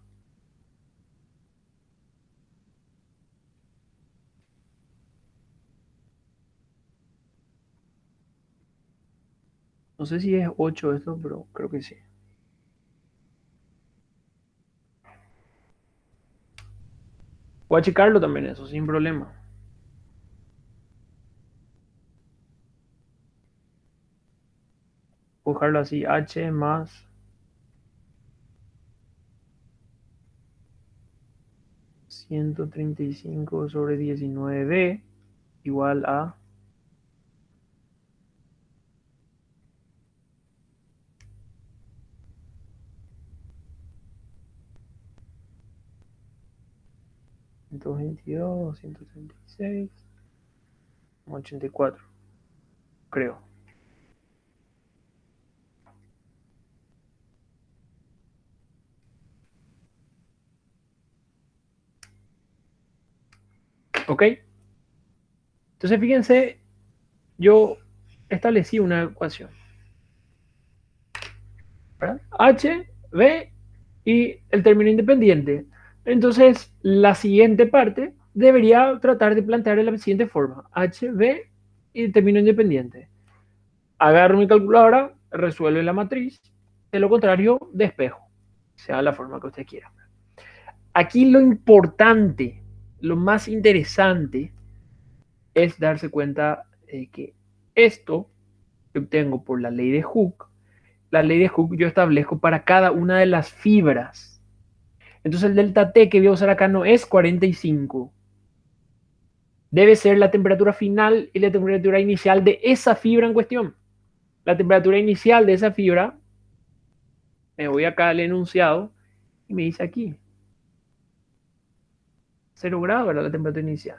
No sé si es 8 esto, pero creo que sí. Voy a checarlo también eso, sin problema. Voy a dejarlo así, H más 135 sobre 19B igual a 122, 136, 84, creo. ¿Ok? Entonces fíjense, yo establecí una ecuación. ¿Verdad? H, B y el término independiente. Entonces, la siguiente parte debería tratar de plantear de la siguiente forma. H, B y el término independiente. Agarro mi calculadora, resuelve la matriz. De lo contrario, despejo. Sea la forma que usted quiera. Aquí lo importante, lo más interesante es darse cuenta de que esto que obtengo por la ley de Hooke, la ley de Hooke yo establezco para cada una de las fibras. Entonces el delta T que voy a usar acá no es 45. Debe ser la temperatura final y la temperatura inicial de esa fibra en cuestión. La temperatura inicial de esa fibra, me voy acá al enunciado y me dice aquí, 0 grados, ¿verdad? La temperatura inicial.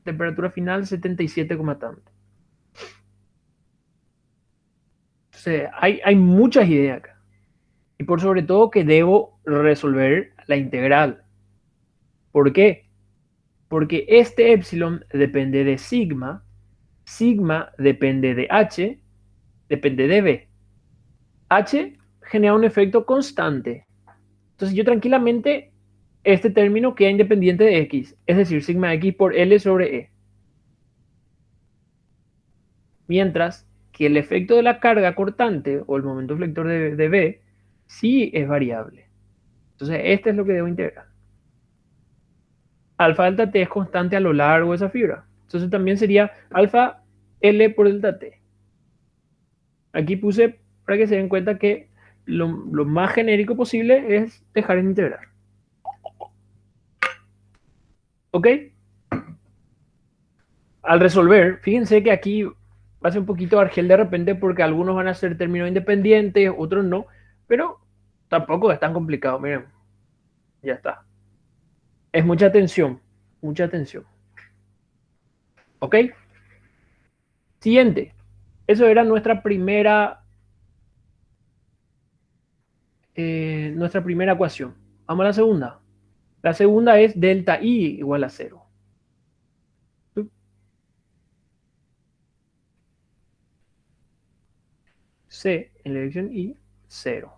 Temperatura final 77, tanto. Entonces, hay muchas ideas acá. Y por sobre todo que debo resolver la integral. ¿Por qué? Porque este epsilon depende de sigma, sigma depende de h, depende de b. H genera un efecto constante. Entonces yo tranquilamente, este término queda independiente de x, es decir, sigma x por L sobre E. Mientras que el efecto de la carga cortante o el momento flector de B sí es variable. Entonces, este es lo que debo integrar. Alfa delta T es constante a lo largo de esa fibra. Entonces también sería alfa L por delta T. Aquí puse para que se den cuenta que lo más genérico posible es dejar en integrar. ¿Ok? al resolver, fíjense que aquí va a ser un poquito argel de repente porque algunos van a ser términos independientes, otros no, pero tampoco es tan complicado, miren, ya está. Es mucha atención, mucha atención. ¿Ok? Siguiente. Eso era nuestra primera ecuación. Vamos a la segunda. La segunda es delta I igual a 0. C en la dirección I, 0.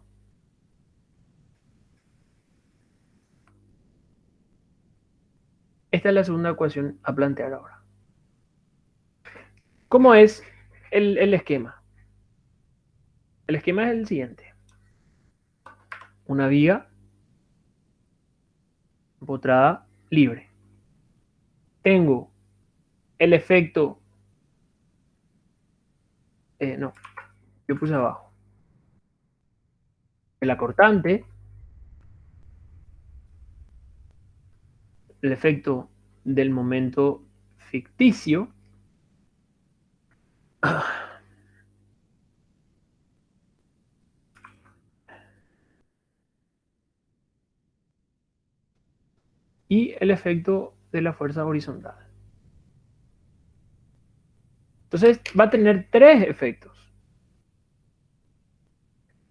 Esta es la segunda ecuación a plantear ahora. ¿Cómo es el esquema? El esquema es el siguiente. Una viga empotrada libre. Tengo el efecto... no, yo puse abajo. La cortante, el efecto del momento ficticio, y el efecto de la fuerza horizontal. Entonces va a tener tres efectos.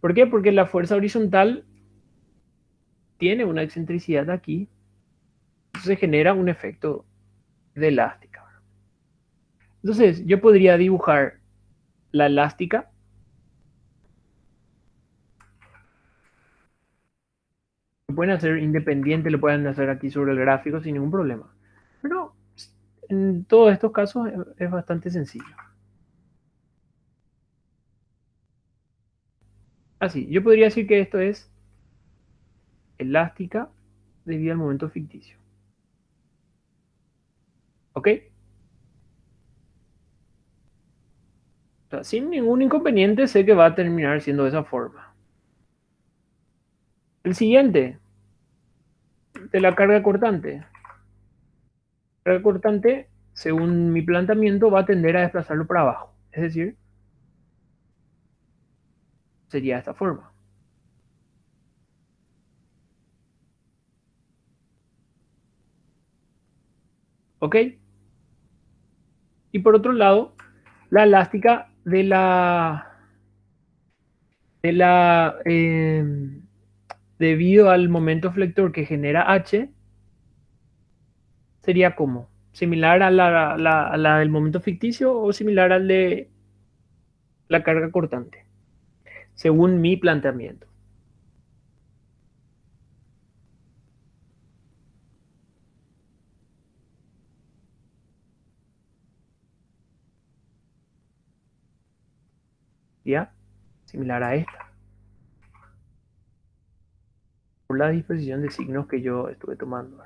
¿Por qué? Porque la fuerza horizontal tiene una excentricidad aquí, entonces genera un efecto de elástica. Entonces yo podría dibujar la elástica lo pueden hacer independiente, lo pueden hacer aquí sobre el gráfico sin ningún problema. Pero en todos estos casos es bastante sencillo. Así, yo podría decir que esto es elástica debido al momento ficticio. ¿Ok? O sea, sin ningún inconveniente sé que va a terminar siendo de esa forma. El siguiente, de la carga cortante. La carga cortante, según mi planteamiento, va a tender a desplazarlo para abajo. Es decir, sería de esta forma. ¿Ok? Y por otro lado, la elástica debido al momento flector que genera H, sería como similar a la del momento ficticio o similar al de la carga cortante, según mi planteamiento. ¿Ya? Similar a esta. Por la disposición de signos que yo estuve tomando.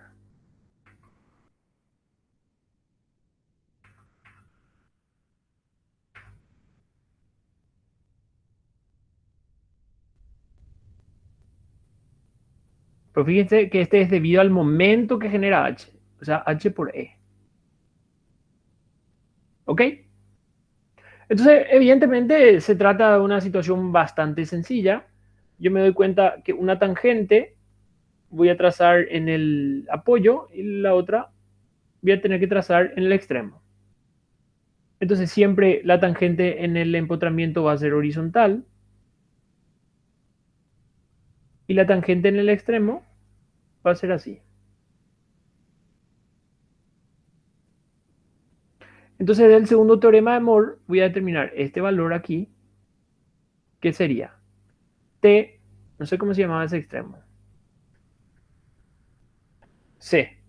Pero fíjense que este es debido al momento que genera H. O sea, H por E. ¿Ok? Entonces, evidentemente se trata de una situación bastante sencilla. Yo me doy cuenta que una tangente voy a trazar en el apoyo y la otra voy a tener que trazar en el extremo. Entonces siempre la tangente en el empotramiento va a ser horizontal y la tangente en el extremo va a ser así. Entonces del segundo teorema de Moore voy a determinar este valor aquí, que sería T, no sé cómo se llamaba ese extremo, C.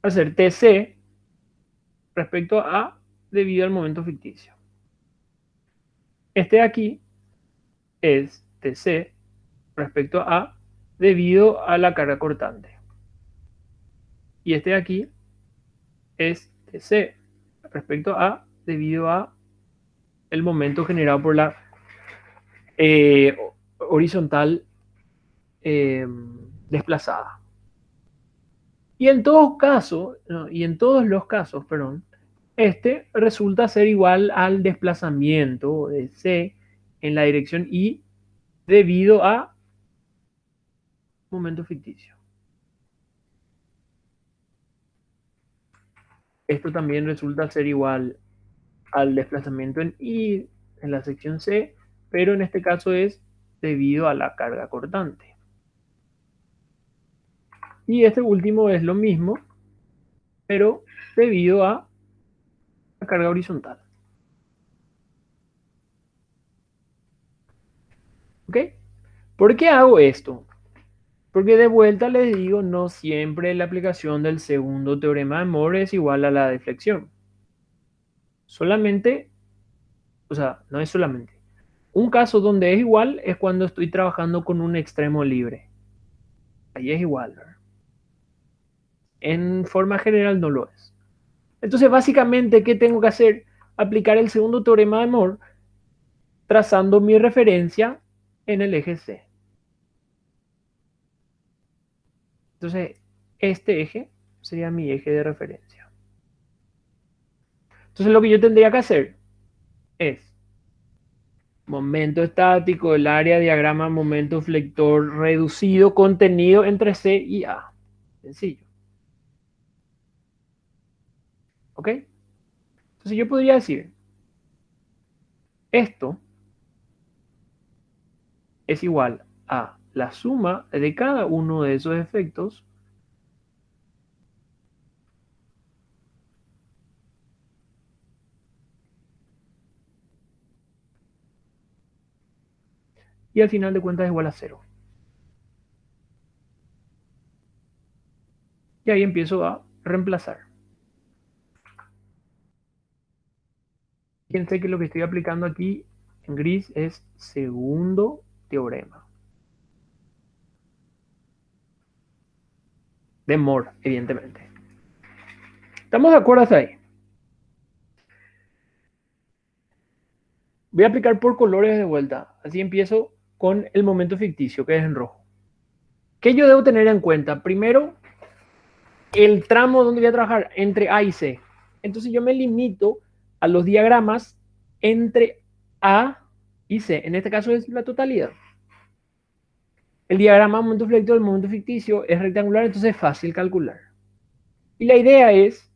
Va a ser TC respecto a debido al momento ficticio. Este de aquí es TC respecto a debido a la carga cortante. Y este de aquí es TC respecto a debido a el momento generado por la horizontal desplazada. Y en todos casos, no, y en todos los casos, perdón, este resulta ser igual al desplazamiento de C en la dirección Y debido a momento ficticio. Esto también resulta ser igual al desplazamiento en Y en la sección C, pero en este caso es debido a la carga cortante. Y este último es lo mismo, pero debido a la carga horizontal. ¿Ok? ¿Por qué hago esto? Porque de vuelta les digo, no siempre la aplicación del segundo teorema de Moore es igual a la deflexión. Solamente, o sea, no es solamente. Un caso donde es igual es cuando estoy trabajando con un extremo libre. Ahí es igual, ¿verdad? En forma general no lo es. Entonces, básicamente, ¿qué tengo que hacer? Aplicar el segundo teorema de Moore trazando mi referencia en el eje C. Entonces, este eje sería mi eje de referencia. Entonces, lo que yo tendría que hacer es momento estático del área, diagrama, momento flector reducido, contenido entre C y A. Sencillo. ¿Ok? Entonces yo podría decir, esto es igual a la suma de cada uno de esos efectos y al final de cuentas es igual a 0. Y ahí empiezo a reemplazar. Fíjense que lo que estoy aplicando aquí en gris es segundo teorema. De Moore, evidentemente. ¿Estamos de acuerdo hasta ahí? Voy a aplicar por colores de vuelta. Así empiezo con el momento ficticio, que es en rojo. ¿Qué yo debo tener en cuenta? Primero, el tramo donde voy a trabajar entre A y C. Entonces yo me limito a los diagramas entre A y C. En este caso es la totalidad. El diagrama momento flector del momento ficticio es rectangular, entonces es fácil calcular. Y la idea es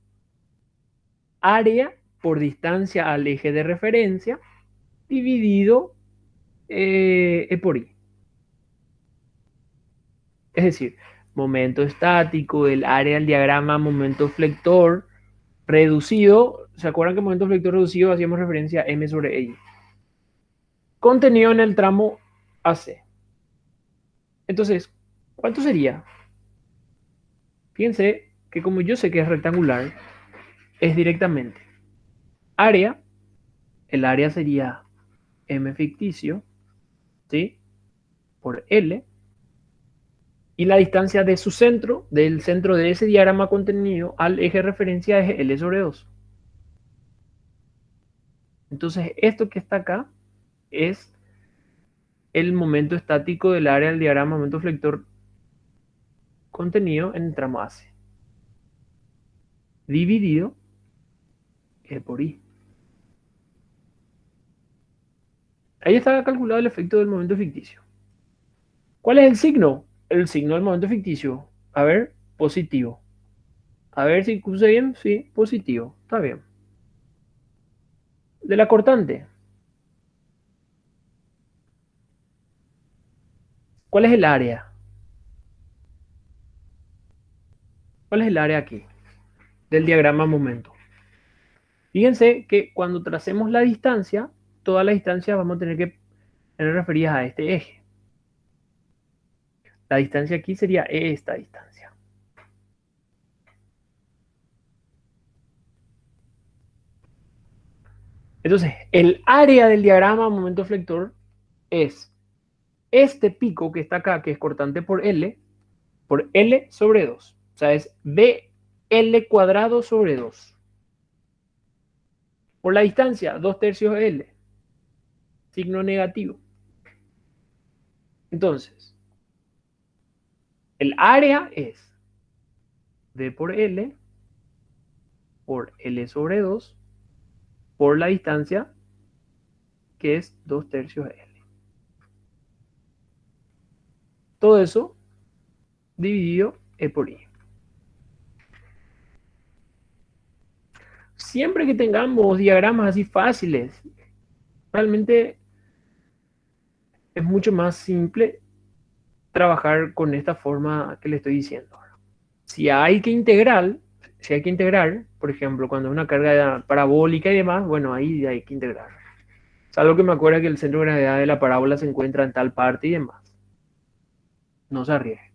área por distancia al eje de referencia dividido por I. Es decir, momento estático, el área del diagrama, momento flector reducido. ¿Se acuerdan que momento flector reducido hacíamos referencia a M sobre I? Contenido en el tramo AC. Entonces, ¿cuánto sería? Fíjense que como yo sé que es rectangular, es directamente área. El área sería M ficticio, ¿sí? Por L. Y la distancia de su centro, del centro de ese diagrama contenido al eje de referencia es L sobre 2. Entonces, esto que está acá es el momento estático del área del diagrama momento flector contenido en el tramo AC. Dividido por I. Ahí está calculado el efecto del momento ficticio. ¿Cuál es el signo? El signo del momento ficticio. A ver, positivo. A ver si puse bien. Sí, positivo. Está bien. De la cortante. ¿Cuál es el área? ¿Cuál es el área aquí? Del diagrama momento. Fíjense que cuando tracemos la distancia, toda la distancia vamos a tener que tener referidas a este eje. La distancia aquí sería esta distancia. Entonces, el área del diagrama momento flector es este pico que está acá, que es cortante por L sobre 2. O sea, es BL cuadrado sobre 2. Por la distancia, 2 tercios L. Signo negativo. Entonces, el área es D por L por L sobre 2 por la distancia, que es 2/3 de L. Todo eso dividido E por I. Siempre que tengamos diagramas así fáciles, realmente es mucho más simple trabajar con esta forma que le estoy diciendo. Si hay que integrar, por ejemplo, cuando es una carga parabólica y demás, bueno, ahí hay que integrar. Salvo que me acuerdo que el centro de gravedad de la parábola se encuentra en tal parte y demás. No se arriesgue.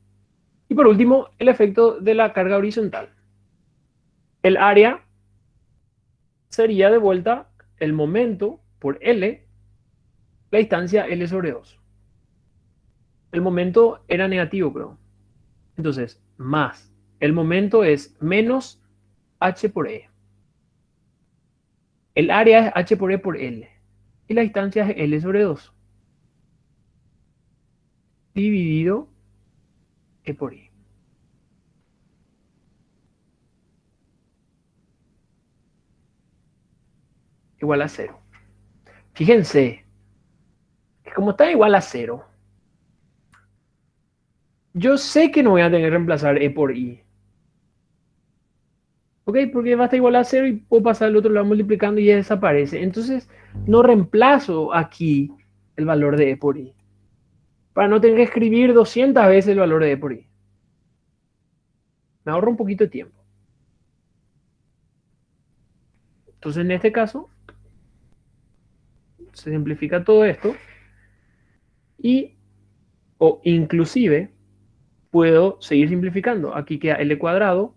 Y por último, el efecto de la carga horizontal. El área sería de vuelta el momento por L, la distancia L sobre 2. El momento era negativo, creo. Entonces, más. El momento es menos H por E. El área es H por E por L. Y la distancia es L sobre 2. Dividido E por I. Igual a 0. Fíjense, que como está igual a 0, yo sé que no voy a tener que reemplazar E por I. ¿Ok? Porque va a estar igual a 0 y puedo pasar al otro lado multiplicando y ya desaparece. Entonces, no reemplazo aquí el valor de E por I. Para no tener que escribir 200 veces el valor de E por I. Me ahorro un poquito de tiempo. Entonces, en este caso, se simplifica todo esto. Y, o inclusive, puedo seguir simplificando. Aquí queda L cuadrado.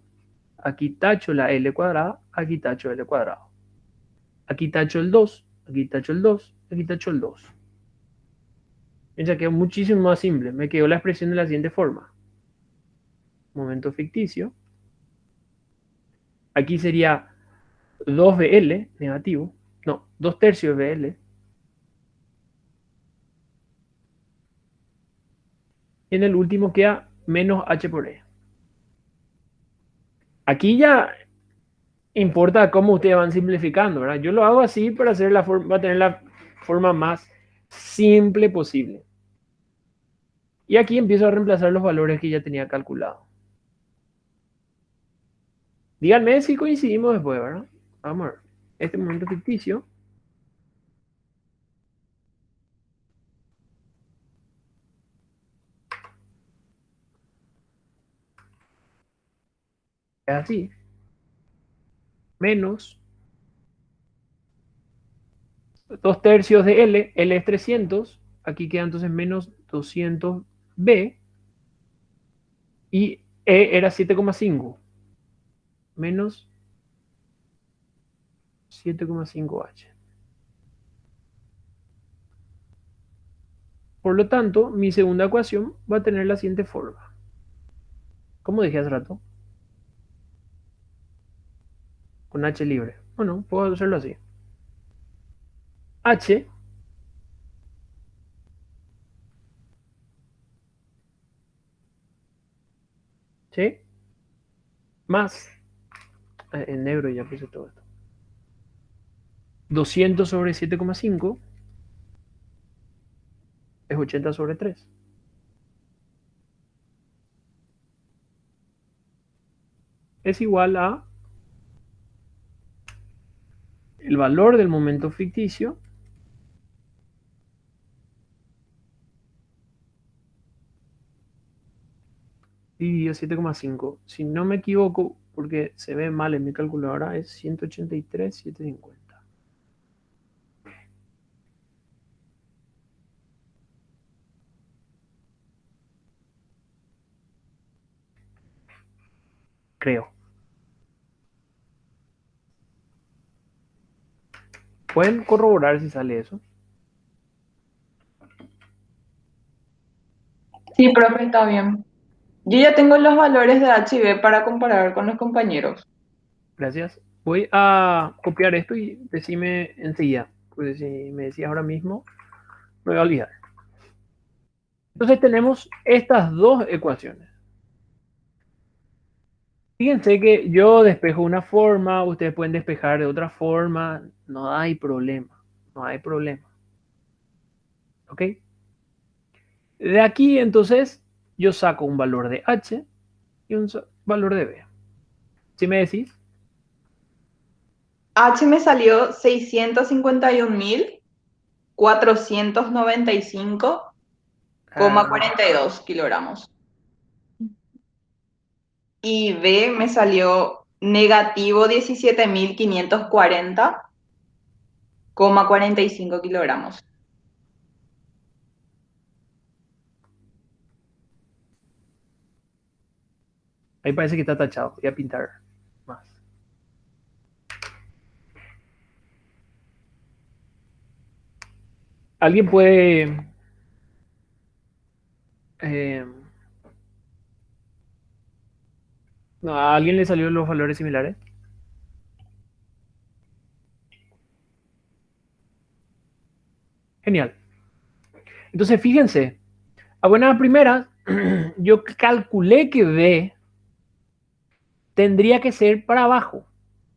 Aquí tacho la L cuadrada. Aquí tacho L cuadrado. Aquí tacho el 2. Aquí tacho el 2. Aquí tacho el 2. Ya quedó muchísimo más simple. Me quedó la expresión de la siguiente forma. Momento ficticio. Aquí sería 2BL negativo. No, 2/3 BL. Y en el último queda menos H por E. Aquí ya importa cómo ustedes van simplificando, ¿verdad? Yo lo hago así para tener la forma más simple posible. Y aquí empiezo a reemplazar los valores que ya tenía calculado. Díganme si coincidimos después, ¿verdad? Vamos a ver. Este momento ficticio. Es así. Menos 2/3 de L. L es 300. Aquí queda entonces menos 200B. Y E era 7,5. Menos 7,5H. Por lo tanto, mi segunda ecuación va a tener la siguiente forma. Como dije hace rato. Con H libre. Bueno, puedo hacerlo así. H ¿sí? Más, en negro ya puse todo esto, 200 sobre 7,5 es 80 sobre 3. Es igual a el valor del momento ficticio dividido 7,5. Si no me equivoco, porque se ve mal en mi calculadora, es 183,750. Creo. ¿Pueden corroborar si sale eso? Sí, profe, está bien. Yo ya tengo los valores de H y B para comparar con los compañeros. Gracias. Voy a copiar esto y decime enseguida. Pues si me decís ahora mismo, me voy a olvidar. Entonces tenemos estas dos ecuaciones. Fíjense que yo despejo una forma, ustedes pueden despejar de otra forma, no hay problema, no hay problema. ¿Ok? De aquí entonces yo saco un valor de h y un valor de b. ¿Sí me decís? H me salió 651.495,42 kilogramos. Y B me salió negativo 17.540,45 kilogramos. Ahí parece que está tachado. Voy a pintar más. ¿Alguien puede... no, ¿a alguien le salieron los valores similares? Genial. Entonces, fíjense, a buena primera, yo calculé que B tendría que ser para abajo,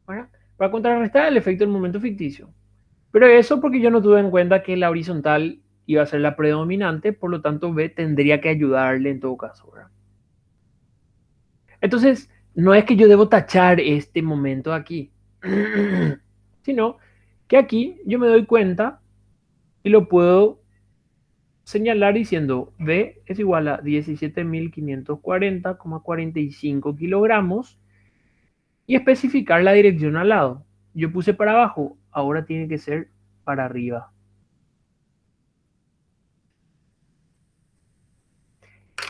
¿verdad? Para contrarrestar el efecto del momento ficticio. Pero eso porque yo no tuve en cuenta que la horizontal iba a ser la predominante, por lo tanto B tendría que ayudarle en todo caso, ¿verdad? Entonces, no es que yo debo tachar este momento aquí, sino que aquí yo me doy cuenta y lo puedo señalar diciendo B es igual a 17.540,45 kilogramos y especificar la dirección al lado. Yo puse para abajo, ahora tiene que ser para arriba.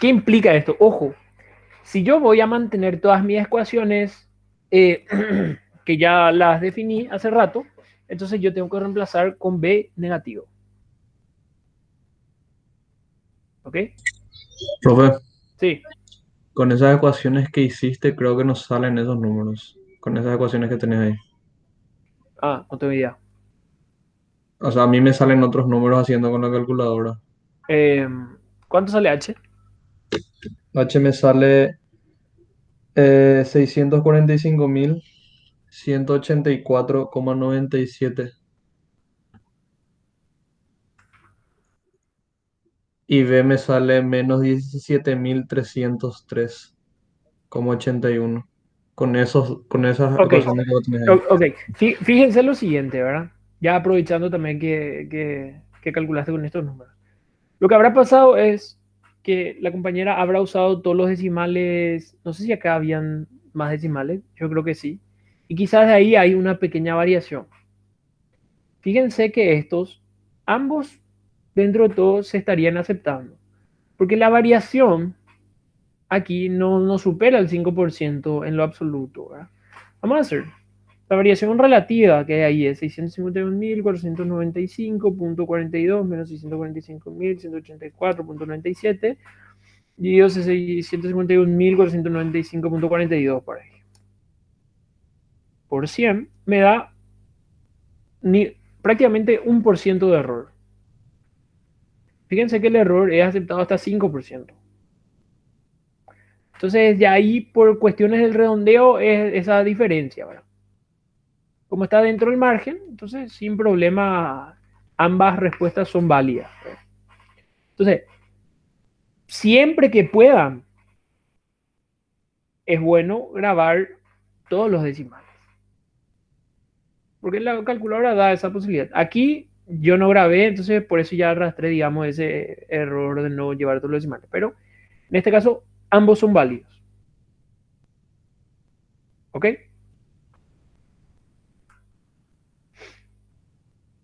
¿Qué implica esto? Ojo, si yo voy a mantener todas mis ecuaciones eh, que ya las definí hace rato, entonces yo tengo que reemplazar con B negativo. ¿Ok? Profe, Sí. con esas ecuaciones que hiciste, creo que nos salen esos números. Con esas ecuaciones que tenés ahí. Ah, no tengo idea. O sea, a mí me salen otros números haciendo con la calculadora. Eh, ¿Cuánto sale H? H me sale 645.184,97. Y B me sale menos 17.303,81. Con esas Ok, ecuaciones que vos tenés ahí. ok. Fíjense lo siguiente, ¿verdad? Ya aprovechando también que calculaste con estos números. Lo que habrá pasado es que la compañera habrá usado todos los decimales, no sé si acá habían más decimales, yo creo que sí. Y quizás de ahí hay una pequeña variación. Fíjense que estos, ambos, dentro de todo, se estarían aceptando. Porque la variación aquí no supera el 5% en lo absoluto, ¿verdad? Vamos a hacer la variación relativa que hay ahí es 651.495.42 menos 645.184.97 dividido 651.495.42 por ahí. Por 100 me da prácticamente 1% de error. Fíjense que el error es aceptado hasta 5%. Entonces, de ahí, por cuestiones del redondeo, es esa diferencia, ¿verdad? Como está dentro del margen, entonces, sin problema, ambas respuestas son válidas. Entonces, siempre que puedan, es bueno grabar todos los decimales. Porque la calculadora da esa posibilidad. Aquí yo no grabé, entonces por eso ya arrastré, digamos, ese error de no llevar todos los decimales. Pero en este caso, ambos son válidos. ¿Ok?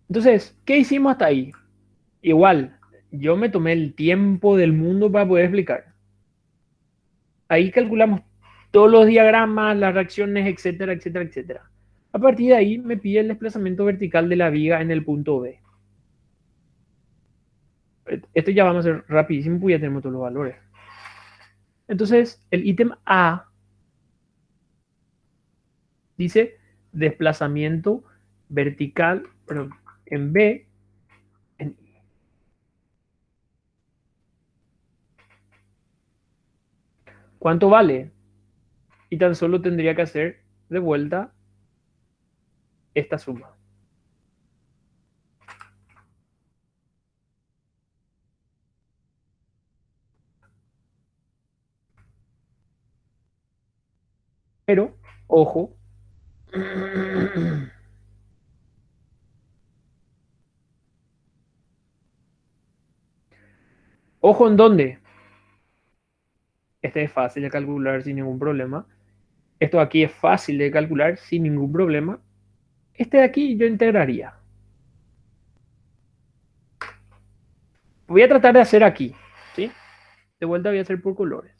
Entonces, ¿qué hicimos hasta ahí? Igual, yo me tomé el tiempo del mundo para poder explicar. Ahí calculamos todos los diagramas, las reacciones, etcétera, etcétera, etcétera. A partir de ahí me pide el desplazamiento vertical de la viga en el punto B. Esto ya vamos a hacer rapidísimo, pues ya tenemos todos los valores. Entonces, el ítem A dice desplazamiento vertical, perdón, en B, en I. ¿Cuánto vale? y tan solo tendría que hacer de vuelta esta suma. Pero, ojo, ojo en dónde. Este es fácil de calcular sin ningún problema. Esto aquí es fácil de calcular sin ningún problema. Este de aquí yo integraría. Voy a tratar de hacer aquí, ¿sí? De vuelta voy a hacer por colores.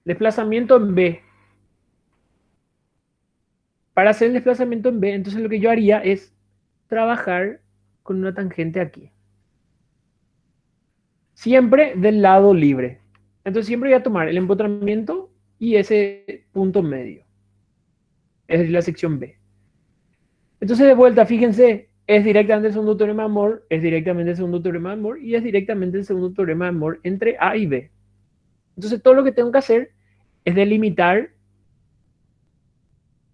Desplazamiento en B. Para hacer el desplazamiento en B, entonces lo que yo haría es trabajar con una tangente aquí. Siempre del lado libre. Entonces siempre voy a tomar el empotramiento y ese punto medio. Es decir, la sección B. Entonces de vuelta, fíjense, es directamente el segundo teorema de Moore, es directamente el segundo teorema de Moore y es directamente el segundo teorema de Moore entre A y B. Entonces todo lo que tengo que hacer es delimitar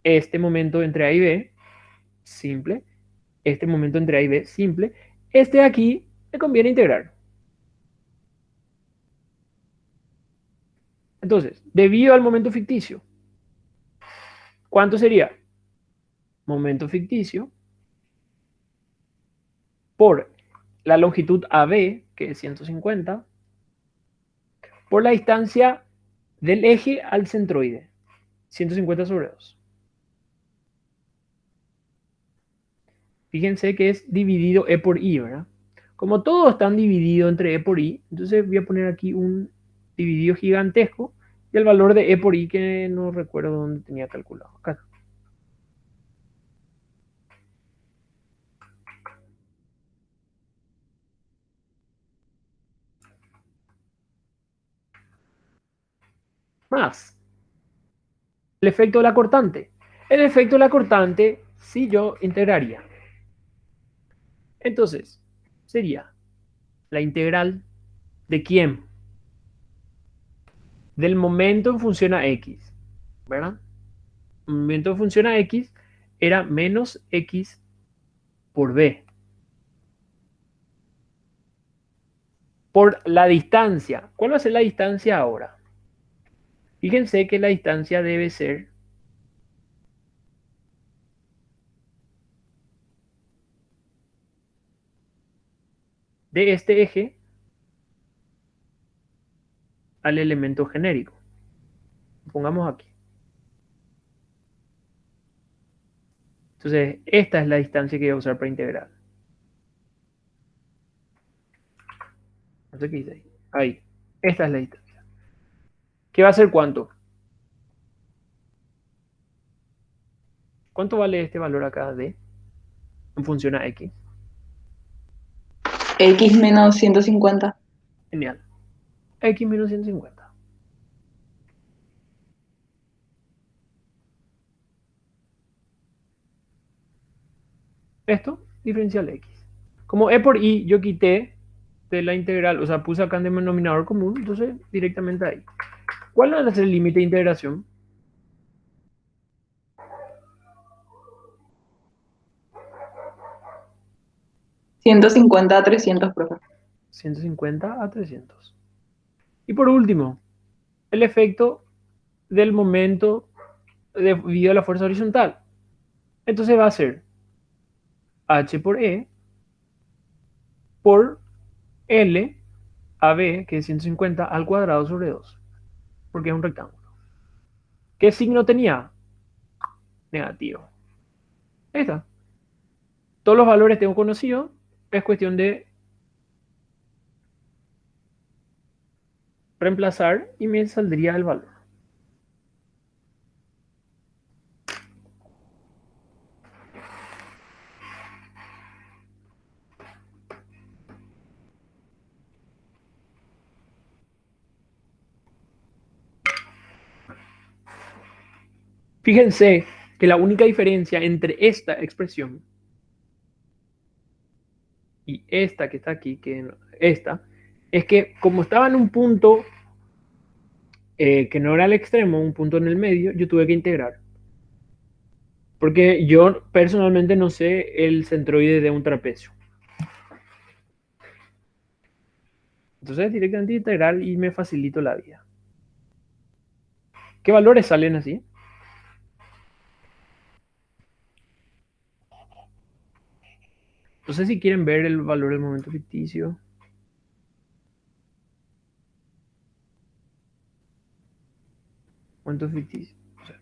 este momento entre A y B, simple, este momento entre A y B, simple, este de aquí me conviene integrar. Entonces, debido al momento ficticio, ¿cuánto sería? Momento ficticio por la longitud AB, que es 150, por la distancia del eje al centroide, 150 sobre 2. Fíjense que es dividido E por I, ¿verdad? Como todos están divididos entre E por I, entonces voy a poner aquí un dividido gigantesco y el valor de E por I que no recuerdo dónde tenía calculado. Acá. Más el efecto de la cortante. El efecto de la cortante, si yo integraría. Entonces, sería la integral de quién? Del momento en función a x, ¿verdad? El momento en función a x era menos x por b. Por la distancia. ¿Cuál va a ser la distancia ahora? Fíjense que la distancia debe ser de este eje al elemento genérico. Pongamos aquí. Entonces, esta es la distancia que voy a usar para integrar. No sé qué dice ahí. Ahí. Esta es la distancia. ¿Qué va a ser cuánto? ¿Cuánto vale este valor acá de en función a x? X menos 150. Genial. X menos 150. Esto, diferencial x. Como e por i yo quité de la integral, o sea, puse acá en denominador común, entonces directamente ahí. ¿Cuál va a ser el límite de integración? 150 a 300, profe. 150 a 300. Y por último, el efecto del momento debido a la fuerza horizontal. Entonces va a ser h por e por L a B, que es 150 al cuadrado sobre 2, porque es un rectángulo. ¿Qué signo tenía? Negativo. Ahí está. Todos los valores tengo conocidos, es cuestión de reemplazar y me saldría el valor. Fíjense que la única diferencia entre esta expresión y esta que está aquí, que esta, es que como estaba en un punto que no era el extremo, un punto en el medio, yo tuve que integrar. Porque yo personalmente no sé el centroide de un trapecio. Entonces directamente integral y me facilito la vida. ¿Qué valores salen así? No sé si quieren ver el valor del momento ficticio. Momento ficticio. O sea,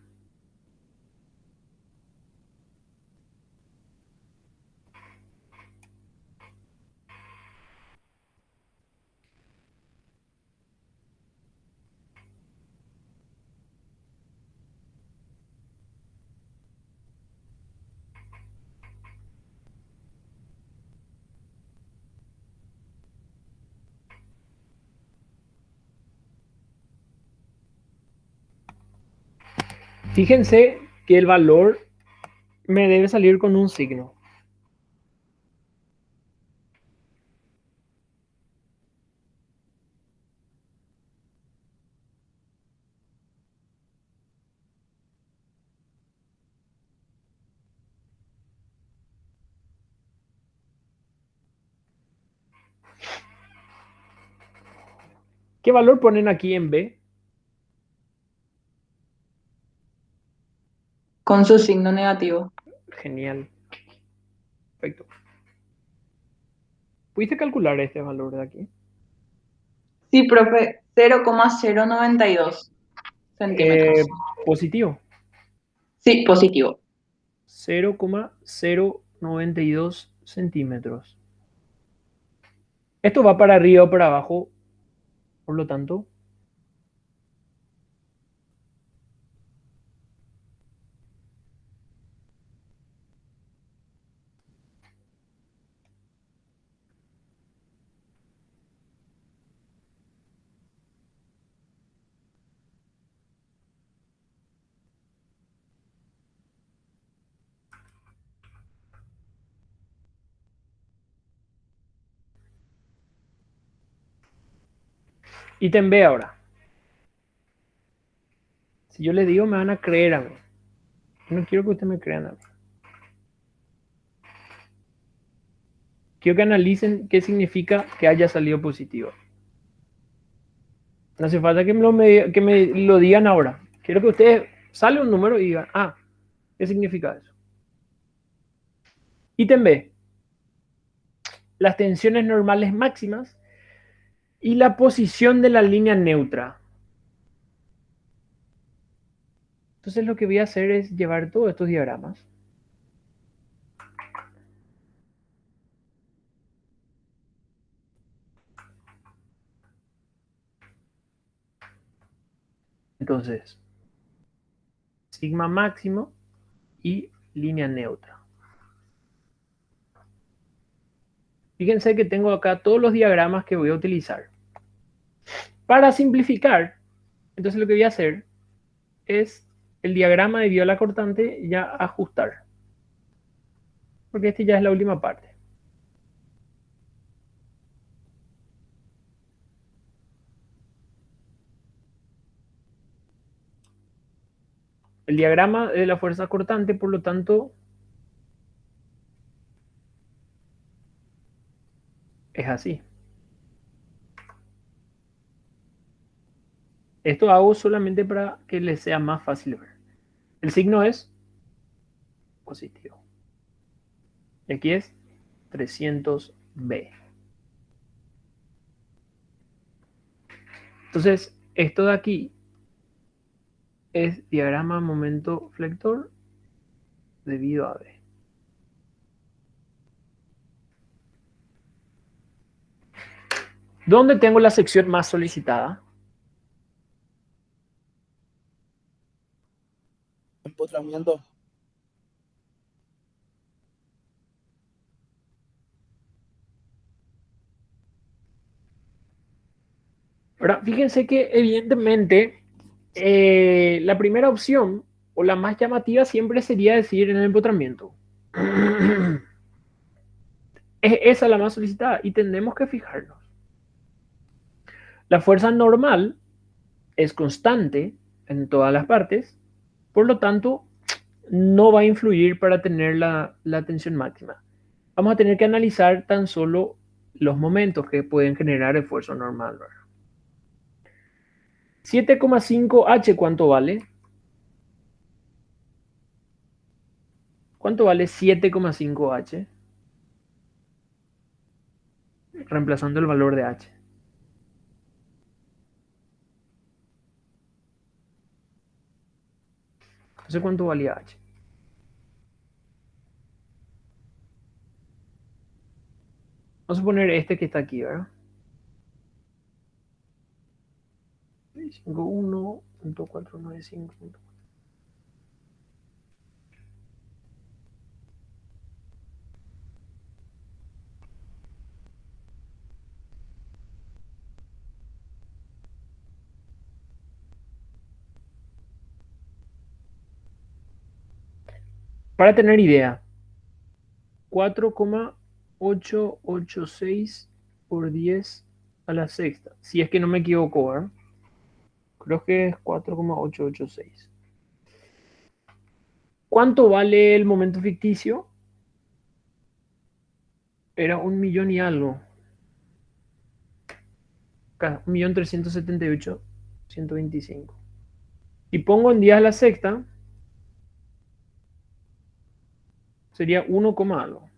fíjense que el valor me debe salir con un signo. ¿Qué valor ponen aquí en B? Con su signo negativo. Genial. Perfecto. ¿Pudiste calcular este valor de aquí? Sí, profe, 0,092 centímetros. Positivo. Sí, positivo. 0,092 centímetros. Esto va para arriba o para abajo, por lo tanto, ítem B ahora. Si yo les digo, me van a creer a mí. Yo no quiero que ustedes me crean a mí. Quiero que analicen qué significa que haya salido positivo. No hace falta que me lo digan ahora. Quiero que ustedes sale un número y digan, ah, ¿qué significa eso? Ítem B. Las tensiones normales máximas y la posición de la línea neutra. Entonces lo que voy a hacer es llevar todos estos diagramas. Entonces, sigma máximo y línea neutra. Fíjense que tengo acá todos los diagramas que voy a utilizar. Para simplificar, entonces lo que voy a hacer es el diagrama de viola cortante ya ajustar. Porque este ya es la última parte. El diagrama de la fuerza cortante, por lo tanto, es así. Esto hago solamente para que les sea más fácil ver. El signo es positivo. Y aquí es 300B. Entonces, esto de aquí es diagrama momento flector debido a B. ¿Dónde tengo la sección más solicitada? Empotramiento. Ahora, fíjense que evidentemente la primera opción o la más llamativa siempre sería decir en el empotramiento. Es esa la más solicitada y tenemos que fijarnos. La fuerza normal es constante en todas las partes, por lo tanto, no va a influir para tener la tensión máxima. Vamos a tener que analizar tan solo los momentos que pueden generar esfuerzo normal. 7,5H, ¿cuánto vale? ¿Cuánto vale 7,5H? Reemplazando el valor de H. No sé cuánto valía H. Vamos a poner este que está aquí, ¿verdad? 51.495. Para tener idea, 4,886 por 10 a la sexta. Si es que no me equivoco, ¿verdad? Creo que es 4,886. ¿Cuánto vale el momento ficticio? Era 1.000.000 y algo. 1.378.125. Y pongo en 10 a la sexta, sería 1, algo.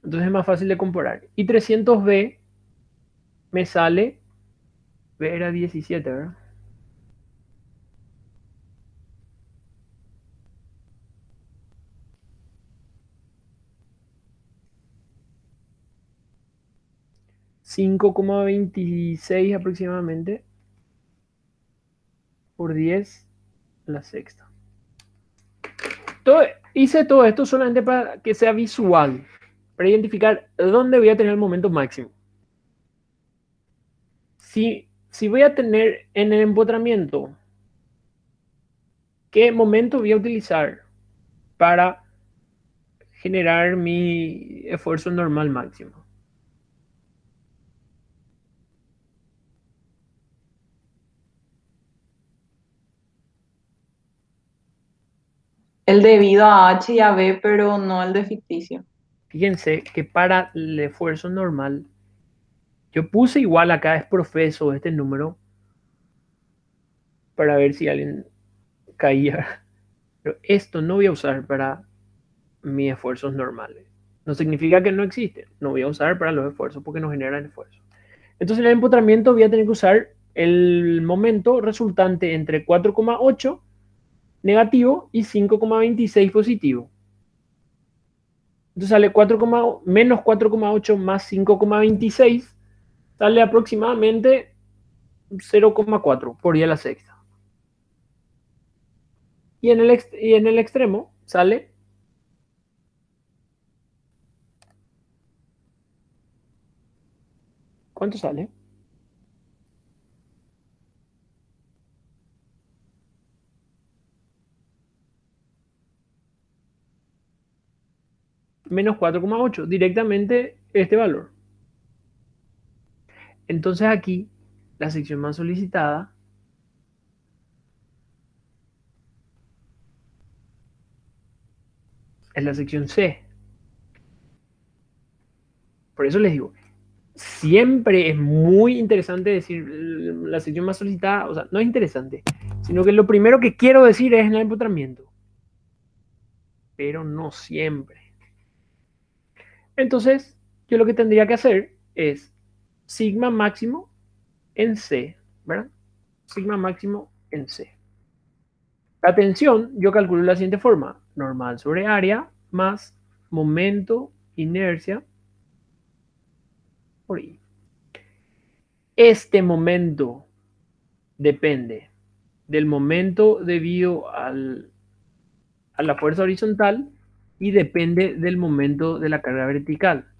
Entonces es más fácil de comparar. Y 300B me sale, B era 17, ¿verdad? $5,26 aproximadamente por 10 a la sexta. Hice todo esto solamente para que sea visual, para identificar dónde voy a tener el momento máximo. Si voy a tener en el empotramiento, ¿qué momento voy a utilizar para generar mi esfuerzo normal máximo? El debido a H y a B, pero no el de ficticio. Fíjense que para el esfuerzo normal, yo puse igual acá es profeso este número para ver si alguien caía. Pero esto no voy a usar para mis esfuerzos normales. No significa que no existen. No voy a usar para los esfuerzos porque no generan esfuerzo. Entonces en el empotramiento voy a tener que usar el momento resultante entre 4,8 negativo y 5,26 positivo. Entonces sale 4, menos 4,8 más 5,26 sale aproximadamente 0,4 por día a la sexta. Y en el extremo sale ¿cuánto sale? Menos 4,8, directamente este valor. Entonces aquí la sección más solicitada es la sección C. Por eso les digo, siempre es muy interesante decir la sección más solicitada, o sea, no es interesante, sino que lo primero que quiero decir es en el empotramiento, pero no siempre. Entonces, yo lo que tendría que hacer es sigma máximo en C, ¿verdad? Sigma máximo en C. La tensión, yo calculo de la siguiente forma, normal sobre área más momento, inercia por I. Este momento depende del momento debido a la fuerza horizontal y depende del momento de la carga vertical.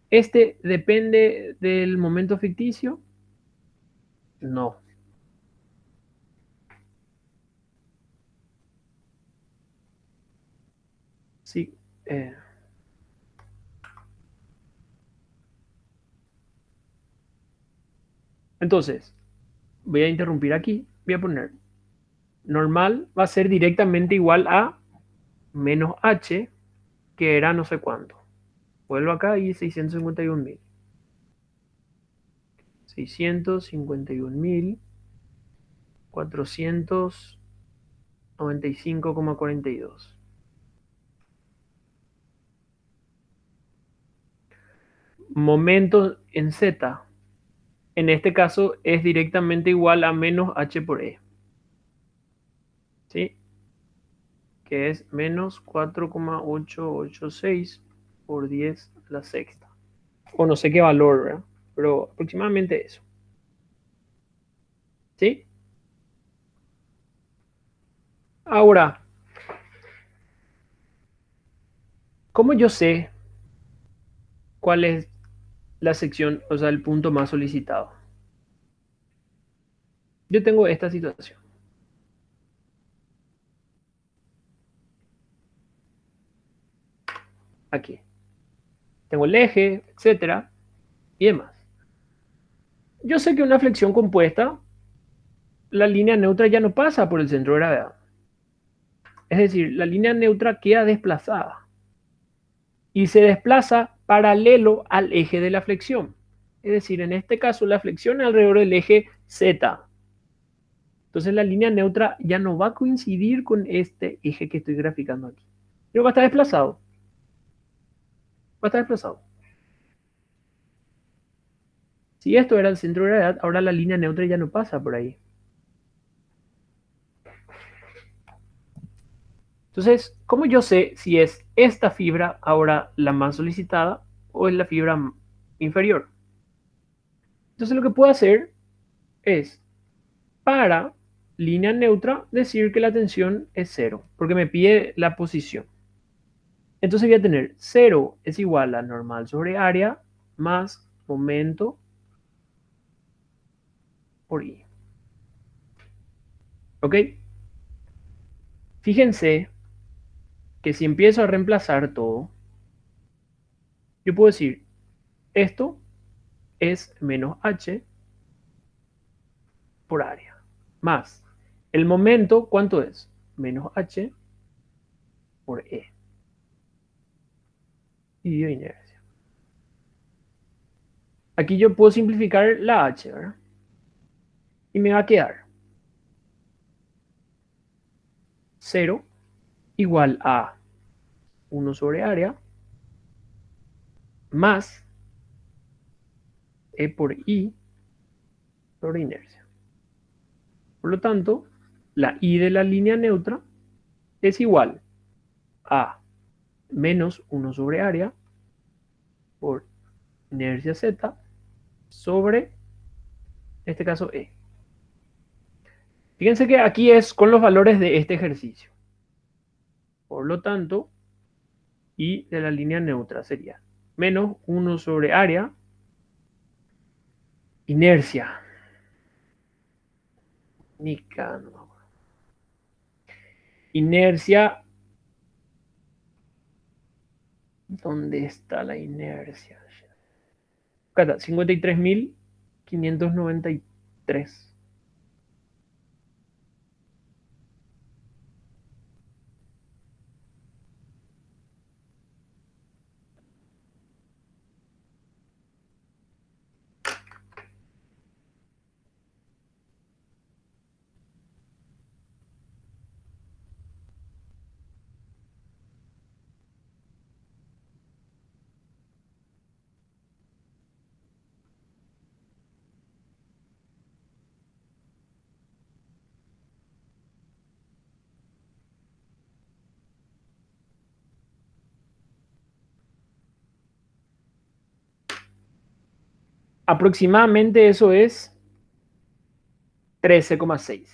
¿Este depende del momento ficticio? No. Sí. Entonces, voy a interrumpir aquí. Voy a poner normal va a ser directamente igual a menos h, que era no sé cuánto. Vuelvo acá y 651.000. 651.495,42. Momento en z, en este caso es directamente igual a menos h por e. ¿Sí? Que es menos 4,886 por 10 a la sexta. O no sé qué valor, ¿verdad? Pero aproximadamente eso. ¿Sí? Ahora, ¿cómo yo sé cuál es la sección, o sea, el punto más solicitado? Yo tengo esta situación. Aquí. Tengo el eje, etcétera, y demás. Yo sé que una flexión compuesta, la línea neutra ya no pasa por el centro de gravedad. Es decir, la línea neutra queda desplazada y se desplaza paralelo al eje de la flexión. Es decir, en este caso la flexión es alrededor del eje Z. Entonces la línea neutra ya no va a coincidir con este eje que estoy graficando aquí. Pero va a estar desplazado. Va a estar desplazado. Si esto era el centro de gravedad, ahora la línea neutra ya no pasa por ahí. Entonces, ¿cómo yo sé si es esta fibra ahora la más solicitada o es la fibra inferior? Entonces lo que puedo hacer es, para línea neutra, decir que la tensión es 0, porque me pide la posición. Entonces voy a tener 0 es igual a normal sobre área más momento por I. ¿Ok? Fíjense que si empiezo a reemplazar todo, yo puedo decir, esto es menos h por área, más el momento, ¿cuánto es? Menos h por e. Y inercia. Aquí yo puedo simplificar la h, ¿verdad? Y me va a quedar 0 igual a 1 sobre área más e por i sobre inercia. Por lo tanto, la i de la línea neutra es igual a menos 1 sobre área por inercia z sobre, en este caso, e. Fíjense que aquí es con los valores de este ejercicio. Por lo tanto, i de la línea neutra sería menos 1 sobre área, inercia. Inercia. ¿Dónde está la inercia? Acá está, 53.593. Aproximadamente eso es 13,6.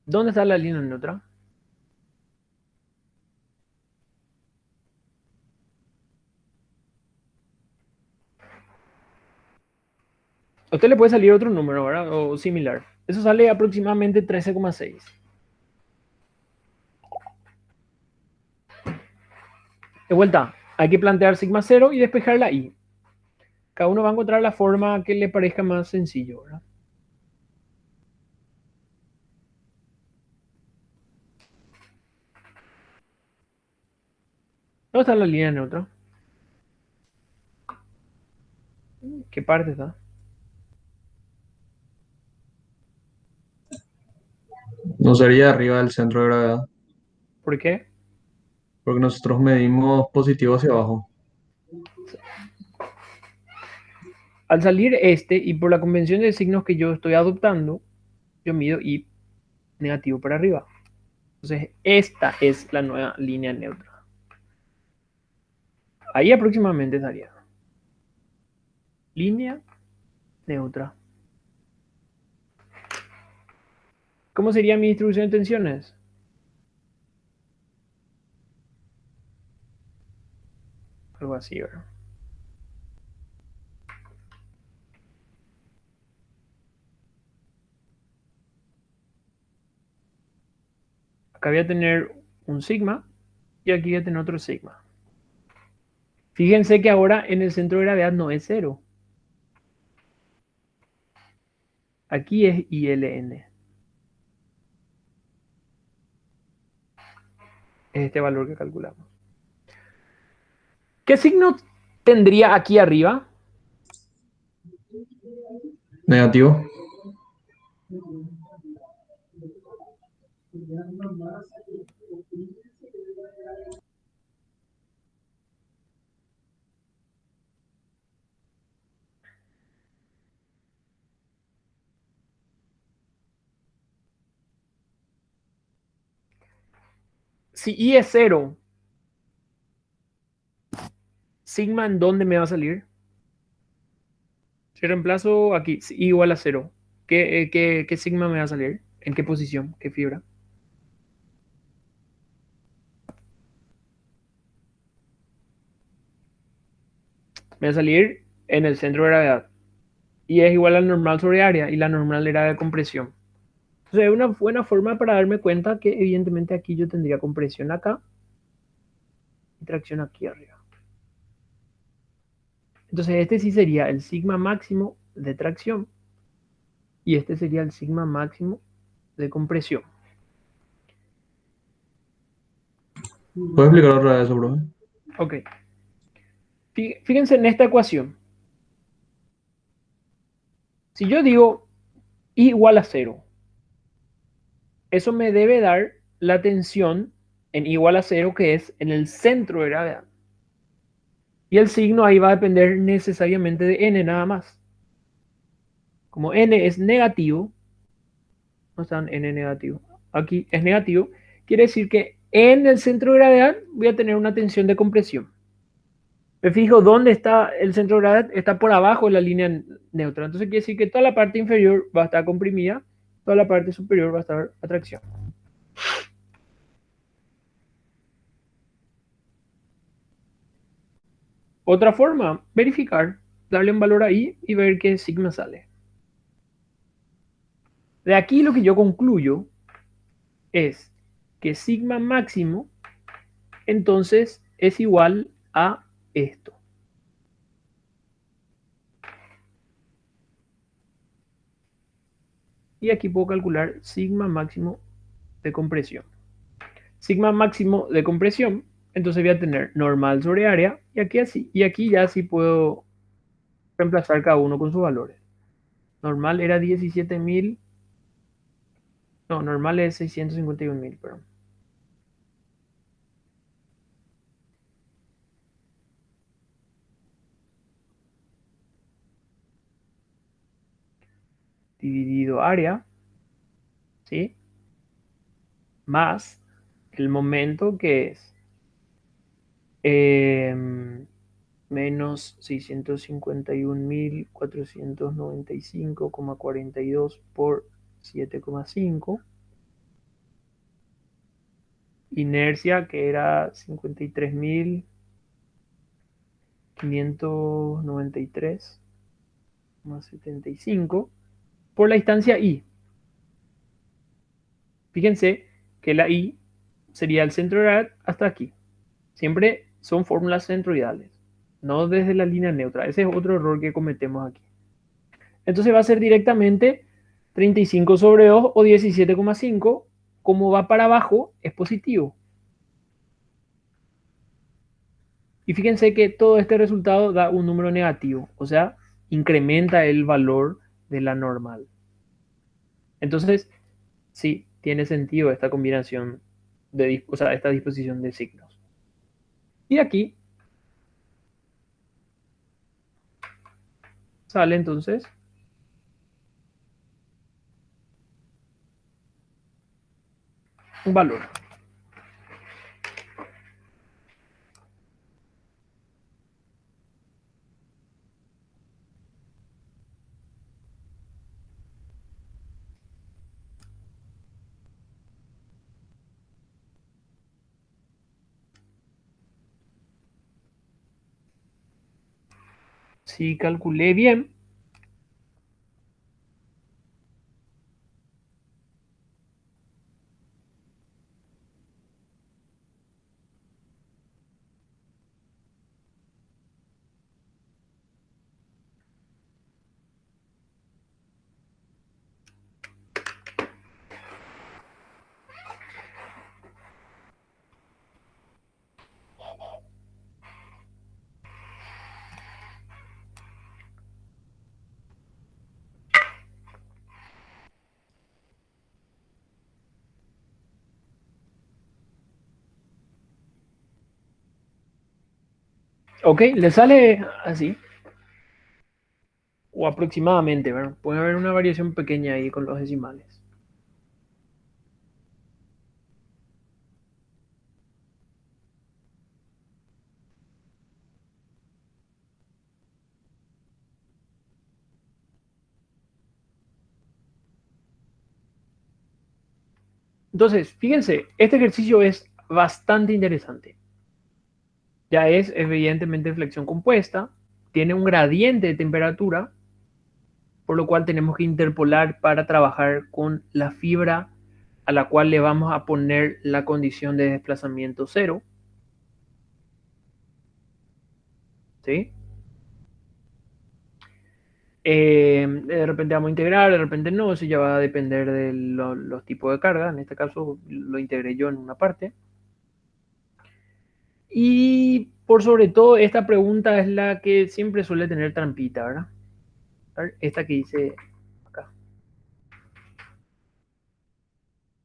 ¿Dónde está la línea neutra? A usted le puede salir otro número, ¿verdad? O similar. Eso sale aproximadamente 13,6. De vuelta, hay que plantear sigma 0 y despejar la i. Cada uno va a encontrar la forma que le parezca más sencillo, ¿verdad? ¿Dónde está la línea neutra? ¿Qué parte está? No sería arriba del centro de gravedad, ¿Por qué? porque nosotros medimos positivo hacia abajo. Al salir este, y por la convención de signos que yo estoy adoptando, yo mido y negativo para arriba. Entonces, esta es la nueva línea neutra. Ahí aproximadamente estaría. Línea neutra. ¿Cómo sería mi distribución de tensiones? Algo así, ¿verdad? Acá voy a tener un sigma y aquí voy a tener otro sigma. Fíjense que ahora en el centro de gravedad no es cero. Aquí es ILN. Es este valor que calculamos. ¿Qué signo tendría aquí arriba? Negativo. Si I es cero, sigma ¿en dónde me va a salir? Si reemplazo aquí, si I igual a cero, ¿qué sigma me va a salir? ¿En qué posición? ¿Qué fibra? Me va a salir en el centro de gravedad. Y es igual al normal sobre área, y la normal era de compresión. Entonces es una buena forma para darme cuenta que evidentemente aquí yo tendría compresión acá y tracción aquí arriba. Entonces este sí sería el sigma máximo de tracción y este sería el sigma máximo de compresión. ¿Puedes explicar otra vez eso, bro? Ok. Fíjense en esta ecuación. Si yo digo I igual a cero, eso me debe dar la tensión en I igual a cero que es en el centro de gravedad. Y el signo ahí va a depender necesariamente de n nada más. Como n es negativo, no está en n negativo, aquí es negativo, quiere decir que en el centro de gravedad voy a tener una tensión de compresión. Me fijo dónde está el centro de gravedad, está por abajo de la línea neutra. Entonces quiere decir que toda la parte inferior va a estar comprimida, toda la parte superior va a estar a tracción. Otra forma, verificar, darle un valor ahí y ver qué sigma sale. De aquí lo que yo concluyo es que sigma máximo entonces es igual a esto. Y aquí puedo calcular sigma máximo de compresión. Sigma máximo de compresión, entonces voy a tener normal sobre área y aquí así. Y aquí ya sí puedo reemplazar cada uno con sus valores. Normal era 17.000. No, normal es 651.000, perdón. Dividido área, ¿sí? Más el momento que es menos 651.495,42 por 7,5. Inercia que era 53.593 más 75 por la distancia I. Fíjense que la I sería el centro de gravedad hasta aquí. Siempre son fórmulas centroidales. no desde la línea neutra. Ese es otro error que cometemos aquí. Entonces va a ser directamente 35 sobre 2 o 17,5. Como va para abajo, es positivo. Y fíjense que todo este resultado da un número negativo, o sea, incrementa el valor de la normal. Entonces, sí, tiene sentido esta combinación, o sea, esta disposición de signos. Y aquí sale entonces un valor. Si calculé bien, ok, le sale así, o aproximadamente, ¿verdad? Puede haber una variación pequeña ahí con los decimales. Entonces, fíjense, este ejercicio es bastante interesante. Ya es evidentemente flexión compuesta, tiene un gradiente de temperatura, por lo cual tenemos que interpolar para trabajar con la fibra a la cual le vamos a poner la condición de desplazamiento cero. ¿Sí? De repente vamos a integrar, de repente no, eso ya va a depender de los tipos de carga. En este caso lo integré yo en una parte. Y por sobre todo, esta pregunta es la que siempre suele tener trampita, ¿verdad? A ver, esta que dice acá.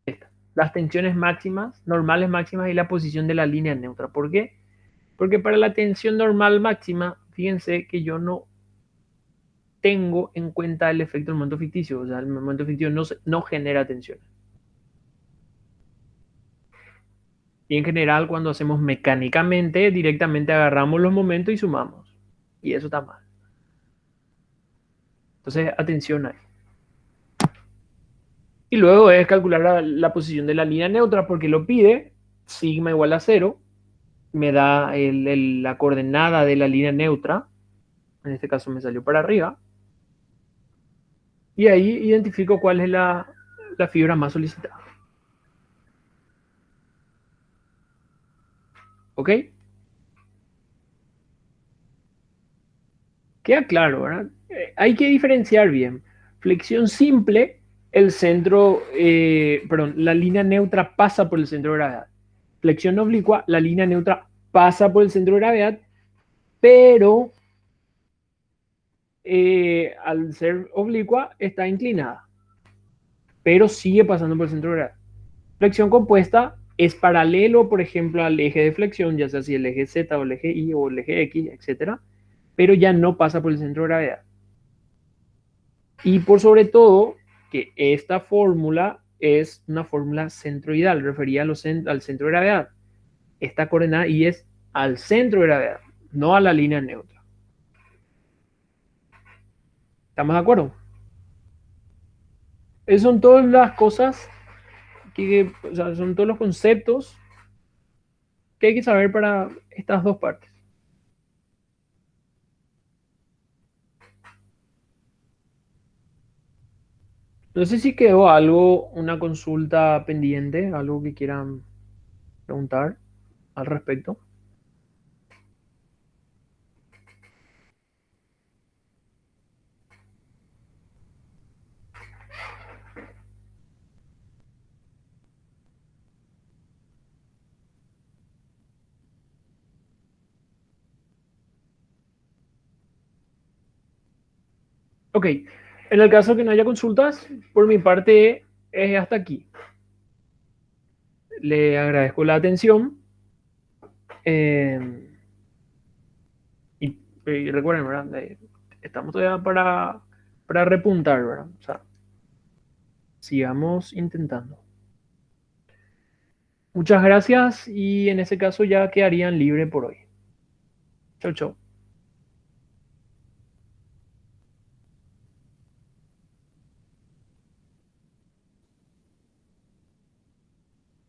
Esta. Las tensiones máximas, normales máximas y la posición de la línea neutra. ¿Por qué? Porque para la tensión normal máxima, fíjense que yo no tengo en cuenta el efecto del momento ficticio. O sea, el momento ficticio no genera tensión. Y en general, cuando hacemos mecánicamente, directamente agarramos los momentos y sumamos. Y eso está mal. Entonces, atención ahí. Y luego es calcular la posición de la línea neutra porque lo pide. Sigma igual a 0. Me da la coordenada de la línea neutra. En este caso me salió para arriba. Y ahí identifico cuál es la fibra más solicitada. ¿Ok? Queda claro, ¿verdad? Hay que diferenciar bien. Flexión simple, el centro, perdón, la línea neutra pasa por el centro de gravedad. Flexión oblicua, la línea neutra pasa por el centro de gravedad, pero al ser oblicua está inclinada, pero sigue pasando por el centro de gravedad. Flexión compuesta es paralelo, por ejemplo, al eje de flexión, ya sea si el eje Z o el eje Y o el eje X, etcétera, pero ya no pasa por el centro de gravedad. Y por sobre todo, que esta fórmula es una fórmula centroidal, referida al centro de gravedad. Esta coordenada y es al centro de gravedad, no a la línea neutra. ¿Estamos de acuerdo? Esas son todas las cosas o sea, son todos los conceptos que hay que saber para estas dos partes. No sé si quedó algo, una consulta pendiente, algo que quieran preguntar al respecto. Ok, en el caso que no haya consultas, por mi parte es hasta aquí. Le agradezco la atención. eh, y recuerden, ¿verdad? Estamos todavía para repuntar, ¿verdad? O sea, sigamos intentando. Muchas gracias y en ese caso ya quedarían libre por hoy. Chau, chau.